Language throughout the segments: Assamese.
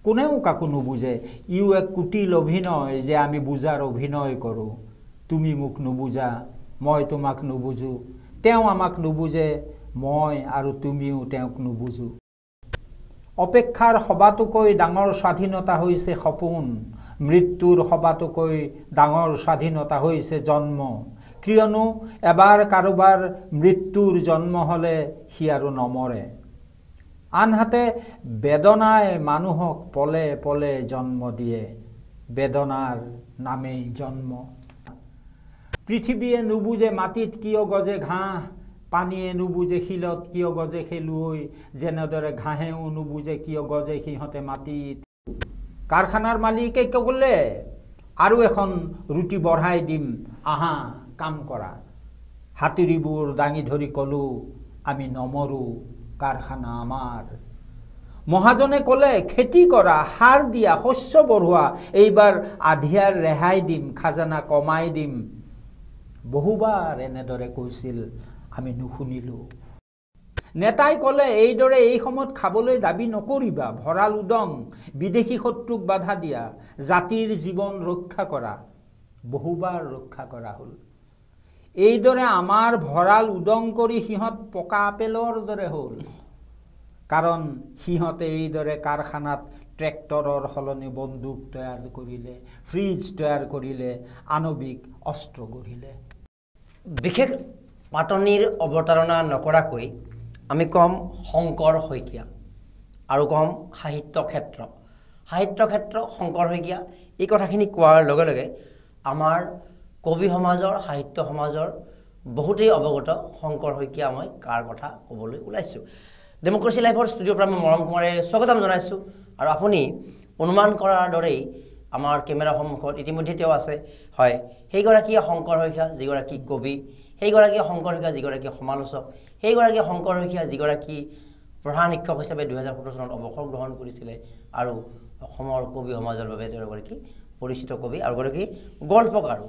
কোনেও কাকো নুবুজে ইউ এক কুটিল অভিনয় যে আমি বুজাৰ অভিনয় কৰোঁ তুমি মোক নুবুজা মই তোমাক নুবুজো তেওঁ আমাক নুবুজে মই আৰু তুমিও তেওঁক নুবুজো অপেক্ষাৰ সবাতোকৈ ডাঙৰ স্বাধীনতা হৈছে সপোন মৃত্যুৰ সবাতোকৈ ডাঙৰ স্বাধীনতা হৈছে জন্ম কিয়নো এবাৰ কাৰোবাৰ মৃত্যুৰ জন্ম হলে সি আৰু নমৰে আনহাতে বেদনায় মানুহক পলে পলে জন্ম দিয়ে বেদনাৰ নামেই জন্ম পৃথিৱীয়ে নুবুজে মাটিত কিয় গজে ঘাঁহ পানীয়ে নুবুজে শিলত কিয় গজে খেলুৱৈ যেনেদৰে ঘাঁহেও নুবুজে কিয় গজে সিহঁতে মাটিত কাৰখানাৰ মালিকে ক'লে আৰু এখন ৰুটি বঢ়াই দিম আহা কাম কৰা হাতুৰিবোৰ দাঙি ধৰি ক'লো আমি নমৰো কাৰখানা আমাৰ মহাজনে ক'লে খেতি কৰা সাৰ দিয়া শস্য বঢ়োৱা এইবাৰ আধিয়াৰ ৰেহাই দিম খাজানা কমাই দিম বহুবাৰ এনেদৰে কৈছিল আমি নুশুনিলো নেতাই ক'লে এইদৰে এই সময়ত খাবলৈ দাবী নকৰিবা ভৰাল উদং বিদেশী শত্ৰুক বাধা দিয়া জাতিৰ জীৱন ৰক্ষা কৰা বহুবাৰ ৰক্ষা কৰা হ'ল এইদৰে আমাৰ ভৰাল উদং কৰি সিহঁত পকা আপেলৰ দৰে হ'ল কাৰণ সিহঁতে এইদৰে কাৰখানাত ট্ৰেক্টৰৰ সলনি বন্দুক তৈয়াৰ কৰিলে ফ্ৰিজ তৈয়াৰ কৰিলে আণৱিক অস্ত্ৰ গঢ়িলে বিশেষ পাতনিৰ অৱতাৰণা নকৰাকৈ আমি কম শংকৰ শইকীয়া আৰু কম সাহিত্য ক্ষেত্ৰ শংকৰ শইকীয়া এই কথাখিনি কোৱাৰ লগে লগে আমাৰ কবি সমাজৰ সাহিত্য সমাজৰ বহুতেই অৱগত শংকৰ শইকীয়া মই কাৰ কথা ক'বলৈ ওলাইছোঁ ডেমক্ৰেসি লাইভৰ ষ্টুডিঅ'ৰ পৰা মই মৰম কুমাৰে স্বাগতম জনাইছোঁ আৰু আপুনি অনুমান কৰাৰ দৰেই আমাৰ কেমেৰা সন্মুখত ইতিমধ্যে তেওঁ আছে হয় সেইগৰাকী শংকৰ শইকীয়া যিগৰাকী কবি সেইগৰাকী শংকৰ শইকীয়া যিগৰাকী সমালোচক সেইগৰাকী শংকৰ শইকীয়া যিগৰাকী প্ৰধান শিক্ষক হিচাপে 2017 চনত অৱসৰ গ্ৰহণ কৰিছিলে আৰু অসমৰ কবি সমাজৰ বাবে তেওঁ এগৰাকী পৰিচিত কবি আৰু এগৰাকী গল্পকাৰো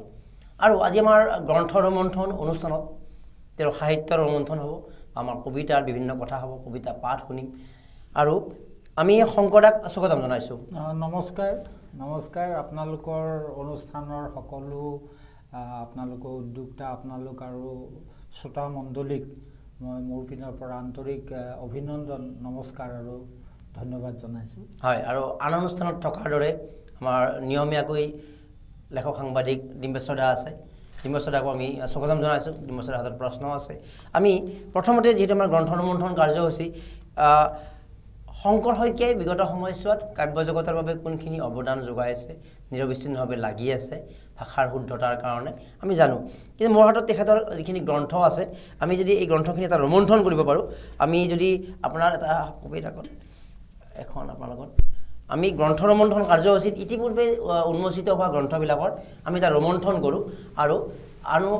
আৰু আজি আমাৰ গ্ৰন্থ ৰোমন্থন অনুষ্ঠানত তেওঁৰ সাহিত্যৰ ৰোমন্থন হ'ব আমাৰ কবিতাৰ বিভিন্ন কথা হ'ব কবিতা পাঠ শুনিম আৰু আমি শংকৰদাক স্বাগতম জনাইছোঁ নমস্কাৰ আপোনালোকৰ অনুষ্ঠানৰ সকলো আপোনালোকৰ উদ্যোক্তা আপোনালোক আৰু শ্ৰোতা মণ্ডলীক মই মোৰ পিনৰ পৰা আন্তৰিক অভিনন্দন নমস্কাৰ আৰু ধন্যবাদ জনাইছোঁ হয় আৰু আন অনুষ্ঠানত থকাৰ দৰে আমাৰ নিয়মীয়াকৈ লেখক সাংবাদিক ডিম্বেশ্বৰ দা আছে ডিম্বেশ্বৰদাকো আমি স্বাগতম জনাইছোঁ ডিম্বেশ্বৰৰ হাতত প্ৰশ্ন আছে আমি প্ৰথমতে যিহেতু আমাৰ গ্ৰন্থ ৰোমন্থন কাৰ্যসূচী শংকৰ শইকীয়াই বিগত সময়ছোৱাত কাব্য জগতৰ বাবে কোনখিনি অৱদান যোগাই আছে নিৰবিচ্ছিন্নভাৱে লাগি আছে ভাষাৰ শুদ্ধতাৰ কাৰণে আমি জানো কিন্তু মোৰ হাতত তেখেতৰ যিখিনি গ্ৰন্থ আছে আমি যদি এই গ্ৰন্থখিনি এটা ৰোমন্থন কৰিব পাৰোঁ আমি যদি আপোনাৰ এটা কবিতা এখন আপোনাৰ লগত আমি গ্ৰন্থ ৰোমন্থন কাৰ্যসূচীত ইতিপূৰ্বে উন্মোচিত হোৱা গ্ৰন্থবিলাকৰ আমি এটা ৰোমন্থন কৰোঁ আৰু আনো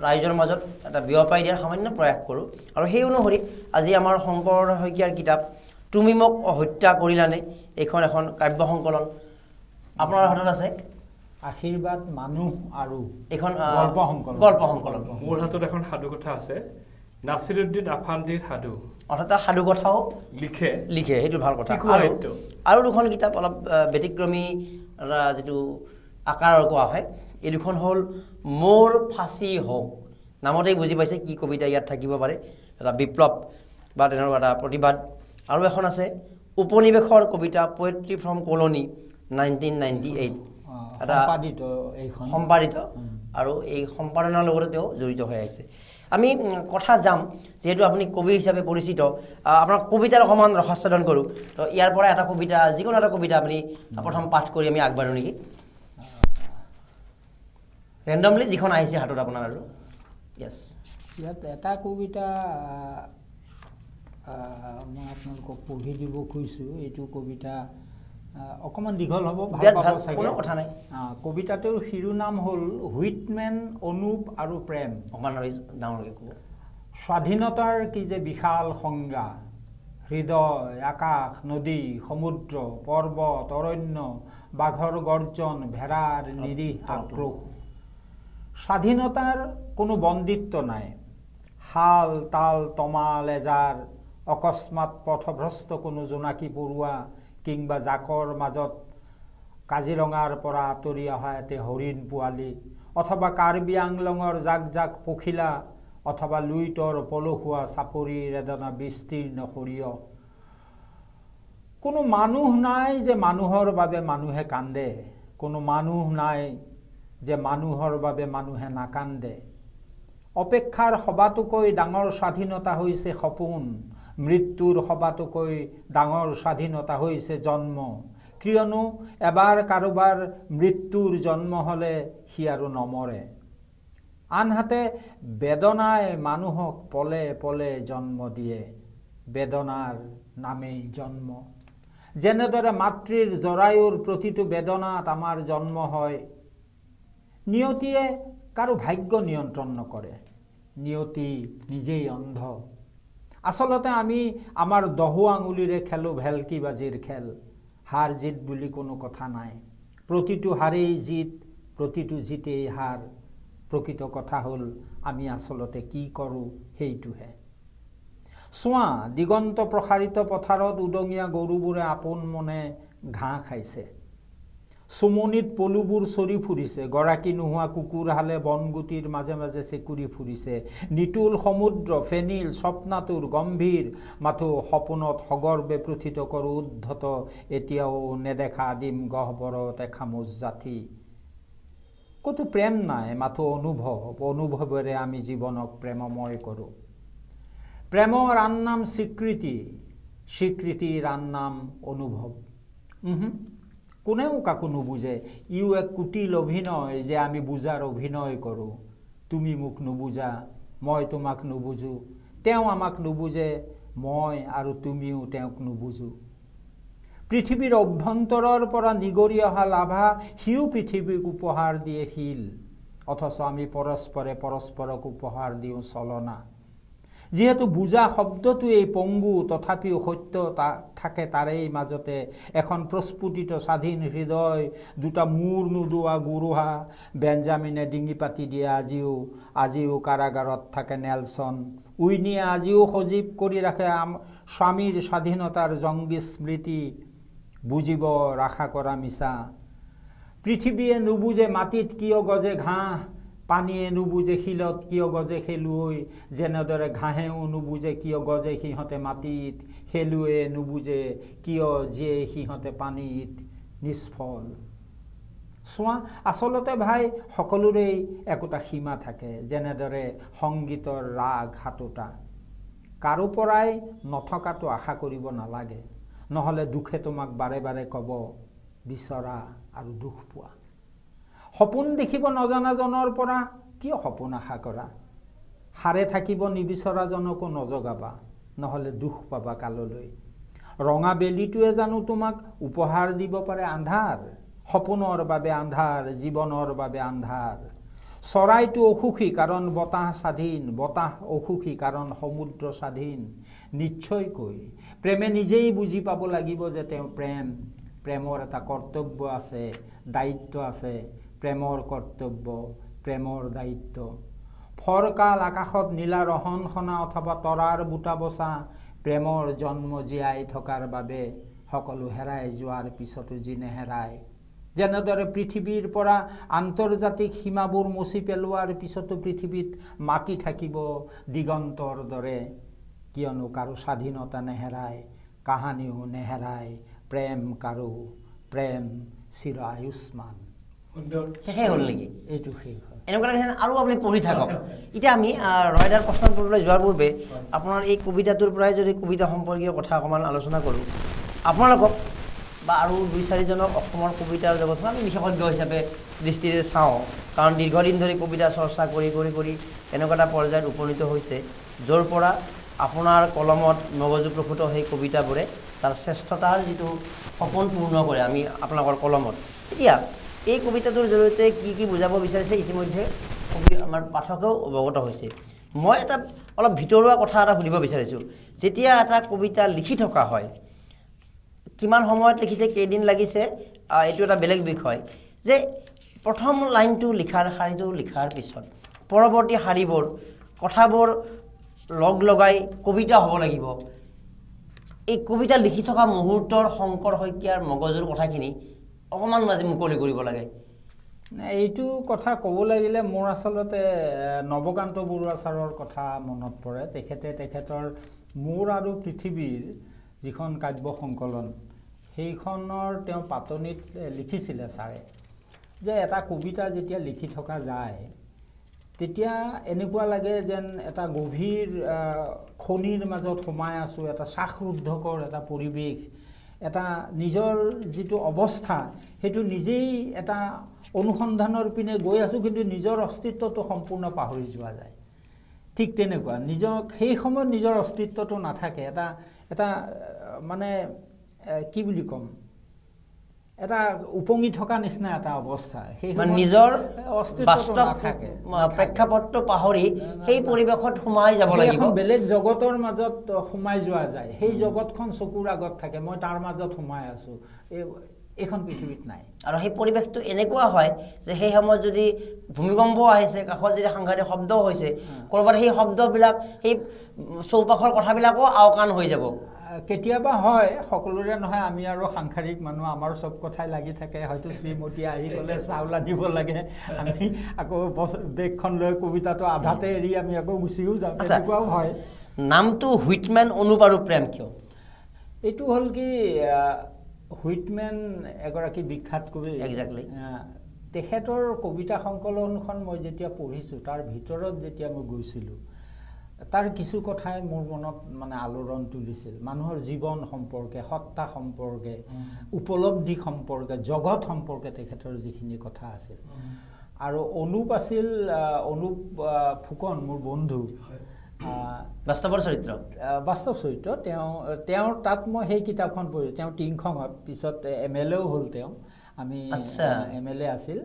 ৰাইজৰ মাজত এটা বিয়পাই দিয়াৰ সামান্য প্ৰয়াস কৰোঁ আৰু সেই অনুসৰি আজি আমাৰ শংকৰ শইকীয়াৰ কিতাপ তুমি মোক হত্যা কৰিলানে এইখন এখন কাব্য সংকলন আপোনাৰ হাতত আছে আশীৰ্বাদ মানুহ আৰু এইখন গল্প সংকলন মোৰ হাতত এখন সাধু কথা আছে নাছিৰুদ্দিন আফান্দিৰ সাধু অৰ্থাৎ সাধু কথাও লিখে সেইটো ভাল কথা আৰু দুখন কিতাপ অলপ ব্যতিক্ৰমী যিটো আকাৰৰ কোৱা হয় এই দুখন হ'ল মোৰ ফাঁচি হওক নামতেই বুজি পাইছে কি কবিতা ইয়াত থাকিব পাৰে এটা বিপ্লৱ বা তেনেকুৱা এটা প্ৰতিবাদ আৰু এখন আছে উপনিৱেশৰ কবিতা পোয়েট্ৰি ফ্ৰম কলনি 1998 এটা সম্পাদিত আৰু এই সম্পাদনাৰ লগতে তেওঁ জড়িত হৈ আছে আমি কথা যাম যেহেতু আপুনি কবি হিচাপে পৰিচিত আপোনাৰ কবিতাৰ অকণমান ৰসাস্বাদন কৰোঁ তো ইয়াৰ পৰা এটা কবিতা যিকোনো এটা কবিতা আপুনি প্ৰথম পাঠ কৰি আমি আগবাঢ়োঁ নেকি ৰেণ্ডমলি যিখন আহিছে হাতত আপোনাৰ আৰু য়েছ ইয়াত এটা কবিতা মই আপোনালোকক পঢ়ি দিব খুজিছোঁ এইটো কবিতা অকণমান দীঘল হ'ব ভাল পাব চাগে কোনো কথা নাই কবিতাটোৰ শিৰোনাম হ'ল হুইটমেন অনুপ আৰু প্ৰেম অকণমান ডাঙৰকৈ ক'ব স্বাধীনতাৰ কি যে বিশাল সংজ্ঞা হৃদয় আকাশ নদী সমুদ্ৰ পৰ্বত অৰণ্য বাঘৰ গৰ্জন ভেড়াৰ নিৰীহ আক্ৰোশ স্বাধীনতাৰ কোনো বন্দিত্ব নাই হাল তাল তমাল এজাৰ অকস্মাৎ পথভ্ৰষ্ট কোনো জোনাকী পৰুৱা কিংবা জাকৰ মাজত কাজিৰঙাৰ পৰা আঁতৰি অহা এটি হৰিণ পোৱালি, অথবা কাৰ্বি আংলঙৰ জাক জাক পখিলা, অথবা লুইতৰ পলসুৱা চাপৰিৰ এডনা বিস্তীৰ্ণ সৰিয়হ। কোনো মানুহ নাই যে মানুহৰ বাবে মানুহে কান্দে, কোনো মানুহ নাই যে মানুহৰ বাবে মানুহে নাকান্দে। অপেক্ষাৰ সবাতোকৈ ডাঙৰ স্বাধীনতা হৈছে সপোন, মৃত্যুৰ সবাতোকৈ ডাঙৰ স্বাধীনতা হৈছে জন্ম, কিয়নো এবাৰ কাৰোবাৰ মৃত্যুৰ জন্ম হ'লে সি আৰু নমৰে। আনহাতে বেদনাই মানুহক পলে পলে জন্ম দিয়ে, বেদনাৰ নামেই জন্ম। যেনেদৰে মাতৃৰ জৰায়ুৰ প্ৰতিটো বেদনাত আমাৰ জন্ম হয়। নিয়তিয়ে কাৰো ভাগ্য নিয়ন্ত্ৰণ নকৰে, নিয়তি নিজেই অন্ধ। আচলতে আমি আমাৰ 10 আঙুলিৰে খেলো ভেলকি বাজিৰ খেল। হাৰ জিত বুলি কোনো কথা নাই, প্ৰতিটো হাৰেই জিত, প্ৰতিটো জিতেই হাৰ। প্ৰকৃত কথা হ'ল আমি আচলতে কি কৰোঁ সেইটোহে। চোৱা, দিগন্ত প্ৰসাৰিত পথাৰত উদঙীয়া গৰুবোৰে আপোন মনে ঘাঁহ খাইছে। চুমনিত পলুবোৰ চৰি ফুৰিছে, গৰাকী নোহোৱা কুকুৰহালে বনগুটিৰ মাজে মাজে চেকুৰি ফুৰিছে। নিতুল সমুদ্ৰ ফেনিল স্বপ্নাতুৰ গম্ভীৰ, মাথো সপোনত সগৰ্বে প্ৰথিত কৰোঁ উদ্ধত এতিয়াও নেদেখা আদিম গহ্বৰত এখামুচ জাতি। ক'তো প্ৰেম নাই, মাথো অনুভৱ, অনুভৱেৰে আমি জীৱনক প্ৰেমময় কৰোঁ। প্ৰেমৰ আন নাম স্বীকৃতি, স্বীকৃতিৰ আন নাম অনুভৱ। কোনেও কাকো নুবুজে, ইও এক কুটিল অভিনয় যে আমি বুজাৰ অভিনয় কৰোঁ। তুমি মোক নুবুজা, মই তোমাক নুবুজো, তেওঁ আমাক নুবুজে, মই আৰু তুমিও তেওঁক নুবুজো। পৃথিৱীৰ অভ্যন্তৰৰ পৰা নিগৰি অহা লাভা সিও পৃথিৱীক উপহাৰ দিয়ে শিল, অথচ আমি পৰস্পৰে পৰস্পৰক উপহাৰ দিওঁ চলনা। যিহেতু বুজা শব্দটোৱেই পংগু, তথাপিও সত্য থাকে তাৰেই মাজতে। এখন প্ৰস্ফুটিত স্বাধীন হৃদয়, দুটা মূৰ নোদোৱা গুৰুহা, বেঞ্জামিনে ডিঙি পাতি দিয়ে আজিও কাৰাগাৰত থাকে নেলছন। উইনিয়ে আজিও সজীৱ কৰি ৰাখে স্বামীৰ স্বাধীনতাৰ জংগী স্মৃতি, বুজিব আশা কৰা মিছা। পৃথিৱীয়ে নুবুজে মাটিত কিয় গজে ঘাঁহ, পানীয়ে নুবুজে শিলত কিয় গজে খেলুৱৈ। যেনেদৰে ঘাঁহেও নুবুজে কিয় গজে সিহঁতে মাটিত, খেলুৱৈয়ে নুবুজে কিয় জীয়ে সিহঁতে পানীত নিষ্ফল। চোৱা, আচলতে ভাই সকলোৰেই একোটা সীমা থাকে, যেনেদৰে সংগীতৰ ৰাগ ৭টা। কাৰো পৰাই নথকাটো আশা কৰিব নালাগে, নহ'লে দুখে তোমাক বাৰে বাৰে ক'ব বিচৰা আৰু দুখ পোৱা। সপোন দেখিব নজনাজনৰ পৰা কিয় সপোন আশা কৰা? সাৰে থাকিব নিবিচৰাজনকো নজগাবা, নহ'লে দুখ পাবা কাললৈ। ৰঙা বেলিটোৱে জানো তোমাক উপহাৰ দিব পাৰে আন্ধাৰ? সপোনৰ বাবে আন্ধাৰ, জীৱনৰ বাবে আন্ধাৰ। চৰাইটো অসুখী কাৰণ বতাহ স্বাধীন, বতাহ অসুখী কাৰণ সমুদ্ৰ স্বাধীন। নিশ্চয়কৈ প্ৰেমে নিজেই বুজি পাব লাগিব যে তেওঁ প্ৰেম। প্ৰেমৰ এটা কৰ্তব্য আছে, দায়িত্ব আছে। প্ৰেমৰ কৰ্তব্য, প্ৰেমৰ দায়িত্ব। ফৰকাল আকাশত নীলা ৰহন সনা অথবা তৰাৰ বুটা বচা, প্ৰেমৰ জন্ম জীয়াই থকাৰ বাবে সকলো হেৰাই যোৱাৰ পিছতো যি নেহেৰায়। যেনেদৰে পৃথিৱীৰ পৰা আন্তৰ্জাতিক সীমাবোৰ মচি পেলোৱাৰ পিছতো পৃথিৱীত মাতি থাকিব দিগন্তৰ দৰে, কিয়নো কাৰো স্বাধীনতা নেহেৰায়, কাহানিও নেহেৰায় প্ৰেম কাৰো, প্ৰেম চিৰ আয়ুষ্মান। শেষেই হ'ল নেকি? এইটো শেষ হ'ল। এনেকুৱা লাগিছে আৰু আপুনি পঢ়ি থাকক। এতিয়া আমি ৰয়দাৰ প্ৰশ্ন কৰিবলৈ যোৱাৰ পূৰ্বে আপোনাৰ এই কবিতাটোৰ পৰাই যদি কবিতা সম্পৰ্কীয় কথা অকণমান আলোচনা কৰোঁ, আপোনালোকক বা আৰু 2-4জনক অসমৰ কবিতাৰ জগতখন আমি বিশেষজ্ঞ হিচাপে দৃষ্টিৰে চাওঁ, কাৰণ দীৰ্ঘদিন ধৰি কবিতা চৰ্চা কৰি কৰি কৰি এনেকুৱা এটা পৰ্যায়ত উপনীত হৈছে য'ৰ পৰা আপোনাৰ কলমত মগজু প্ৰসূত সেই কবিতাবোৰে তাৰ শ্ৰেষ্ঠতাৰ যিটো সপোন পূৰ্ণ কৰে আমি আপোনালোকৰ কলমত। এতিয়া এই কবিতাটোৰ জৰিয়তে কি কি বুজাব বিচাৰিছে ইতিমধ্যে আমাৰ পাঠকেও অৱগত হৈছে। মই এটা অলপ ভিতৰুৱা কথা এটা সুধিব বিচাৰিছোঁ। যেতিয়া এটা কবিতা লিখি থকা হয়, কিমান সময়ত লিখিছে, কেইদিন লাগিছে, এইটো এটা বেলেগ বিষয়। যে প্ৰথম লাইনটো শাৰীটো লিখাৰ পিছত পৰৱৰ্তী শাৰীবোৰ কথাবোৰ লগ লগাই কবিতা হ'ব লাগিব, এই কবিতা লিখি থকা মুহূৰ্তৰ শংকৰ শইকীয়াৰ মগজুৰ কথাখিনি অকণমান মাজে মুকলি কৰিব লাগে। এইটো কথা ক'ব লাগিলে মোৰ আচলতে নৱকান্ত বৰুৱা ছাৰৰ কথা মনত পৰে। তেখেতৰ মোৰ আৰু পৃথিৱীৰ যিখন কাব্য সংকলন, সেইখনৰ তেওঁ পাতনিত লিখিছিলে ছাৰে যে এটা কবিতা যেতিয়া লিখি থকা যায় তেতিয়া এনেকুৱা লাগে যেন এটা গভীৰ খনিৰ মাজত সোমাই আছোঁ, এটা শ্বাসৰুদ্ধকৰ এটা পৰিৱেশ, এটা নিজৰ যিটো অৱস্থা সেইটো নিজেই এটা অনুসন্ধানৰ পিনে গৈ আছোঁ, কিন্তু নিজৰ অস্তিত্বটো সম্পূৰ্ণ পাহৰি যোৱা যায়। ঠিক তেনেকুৱা নিজক সেই সময়ত নিজৰ অস্তিত্বটো নাথাকে, এটা মানে কি বুলি ক'ম, এটা উপঙি থকা নিচিনা এটা অৱস্থা, সেই নিজৰ অস্তিত্বটো নাথাকে, প্ৰেক্ষাপটটো পাহৰি সেই পৰিৱেশত সোমাই যাব লাগিব, বেলেগ জগতৰ মাজত সোমাই যোৱা যায়। সেই জগতখন চকুৰ আগত থাকে, মই তাৰ মাজত সোমাই আছোঁ, এইখন পৃথিৱীত নাই। আৰু সেই পৰিৱেশটো এনেকুৱা হয় যে সেই সময়ত যদি ভূমিকম্প আহিছে, কাষত যদি সাংঘাতিক শব্দও হৈছে, ক'ৰবাত সেই শব্দবিলাক সেই চৌপাশৰ কথাবিলাকো আওকাণ হৈ যাব। কেতিয়াবা হয়, সকলোৰে নহয়, আমি আৰু সাংসাৰিক মানুহ, আমাৰ চব কথাই লাগি থাকে। হয়তো শ্ৰীমতীয়ে আহি গ'লে চাউল আনিব লাগে, আমি আকৌ বেগখন লৈ কবিতাটো আধাতে এৰি আমি আকৌ গুচিও যাওঁ, তেনেকুৱাও হয়। নামটো হুইটমেন অনুপ আৰু প্ৰেম কিয়? এইটো হ'ল কি, হুইটমেন এগৰাকী বিখ্যাত কবি। একজেক্টলি। তেখেতৰ কবিতা সংকলনখন মই যেতিয়া পঢ়িছোঁ, তাৰ ভিতৰত যেতিয়া মই গৈছিলোঁ, তাৰ কিছু কথাই মোৰ মনত মানে আলোড়ন তুলিছিল। মানুহৰ জীৱন সম্পৰ্কে, সত্তা সম্পৰ্কে, উপলব্ধি সম্পৰ্কে, জগত সম্পৰ্কে তেখেতৰ যিখিনি কথা আছিল। আৰু অনুপ আছিল, অনুপ ফুকন মোৰ বন্ধু, বাস্তৱ চৰিত্ৰ। তেওঁৰ তাত মই সেই কিতাপখন পঢ়িছোঁ। তেওঁ টিংখঙত, পিছত MLA হ'ল তেওঁ, আমি MLA আছিল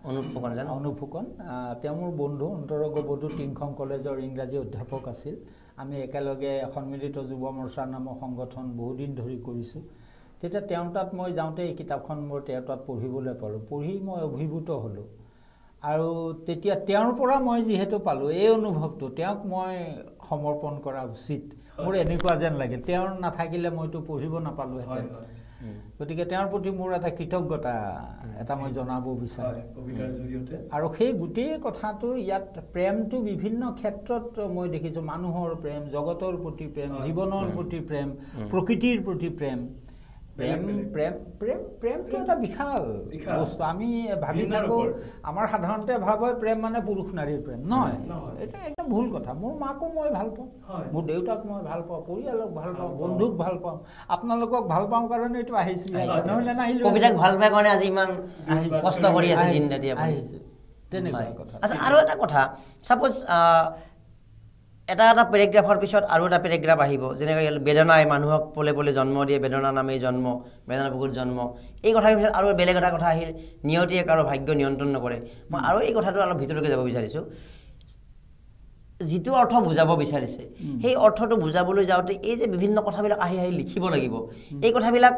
অনুপ ফুকন। তেওঁ মোৰ বন্ধু, অন্তৰংগ টিংখং কলেজৰ ইংৰাজী অধ্যাপক আছিল। আমি একেলগে সন্মিলিত যুৱ মৰ্চাৰ নামৰ সংগঠন বহুদিন ধৰি কৰিছোঁ। তেতিয়া তেওঁৰ তাত মই যাওঁতে এই কিতাপখন মোৰ তেওঁৰ তাত পঢ়িবলৈ পালোঁ। পঢ়ি মই অভিভূত হ'লোঁ। আৰু তেতিয়া তেওঁৰ পৰা মই যিহেতু পালোঁ এই অনুভৱটো, তেওঁক মই সমৰ্পণ কৰা উচিত, মোৰ এনেকুৱা যেন লাগে। তেওঁৰ নাথাকিলে মইতো পঢ়িব নাপালোঁহেঁতেন। গতিকে তেওঁৰ প্ৰতি মোৰ এটা কৃতজ্ঞতা এটা মই জনাব বিচাৰোঁ কবিতাৰ জৰিয়তে। আৰু সেই গোটেই কথাটো ইয়াত প্ৰেমটো বিভিন্ন ক্ষেত্ৰত মই দেখিছোঁ। মানুহৰ প্ৰেম, জগতৰ প্ৰতি প্ৰেম, জীৱনৰ প্ৰতি প্ৰেম, প্ৰকৃতিৰ প্ৰতি প্ৰেম। প্ৰেমটো এটা বিশাল বস্তু। আমি ভাবি থাকোঁ, আমাৰ সাধাৰণতে ভাৱ হয় প্ৰেম মানে পুৰুষ নাৰীৰ প্ৰেম। নহয়, এইটো একদম ভুল কথা। মোৰ মাকো মই ভাল পাওঁ, মোৰ দেউতাক মই ভাল পাওঁ, পৰিয়ালক ভাল পাওঁ, বন্ধুক ভাল পাওঁ, আপোনালোকক ভাল পাওঁ কাৰণে এইটো আহিছোঁ, নহ'লে নাহিলোঁ। কবিতাক ভাল পাই কাৰণে আজি ইমান কষ্ট কৰি আছে আহিছোঁ, তেনেকুৱা কথা। আচ্ছা, আৰু এটা কথা, ছাপ'জ এটা পেৰেগ্ৰাফৰ পিছত আৰু এটা পেৰেগ্ৰাফ আহিব, যেনেকৈ বেদনাই মানুহক পলে পলে জন্ম দিয়ে, বেদনা নামেই জন্ম, বেদনা বুকুত জন্ম। এই কথাৰ পিছত আৰু বেলেগ এটা কথা আহিল, নিয়তিয়ে কাৰো ভাগ্য নিয়ন্ত্ৰণ নকৰে। মই আৰু এই কথাটো অলপ ভিতৰলৈকে যাব বিচাৰিছোঁ। যিটো অৰ্থ বুজাব বিচাৰিছে, সেই অৰ্থটো বুজাবলৈ যাওঁতে এই যে বিভিন্ন কথাবিলাক আহি আহি লিখিব লাগিব, এই কথাবিলাক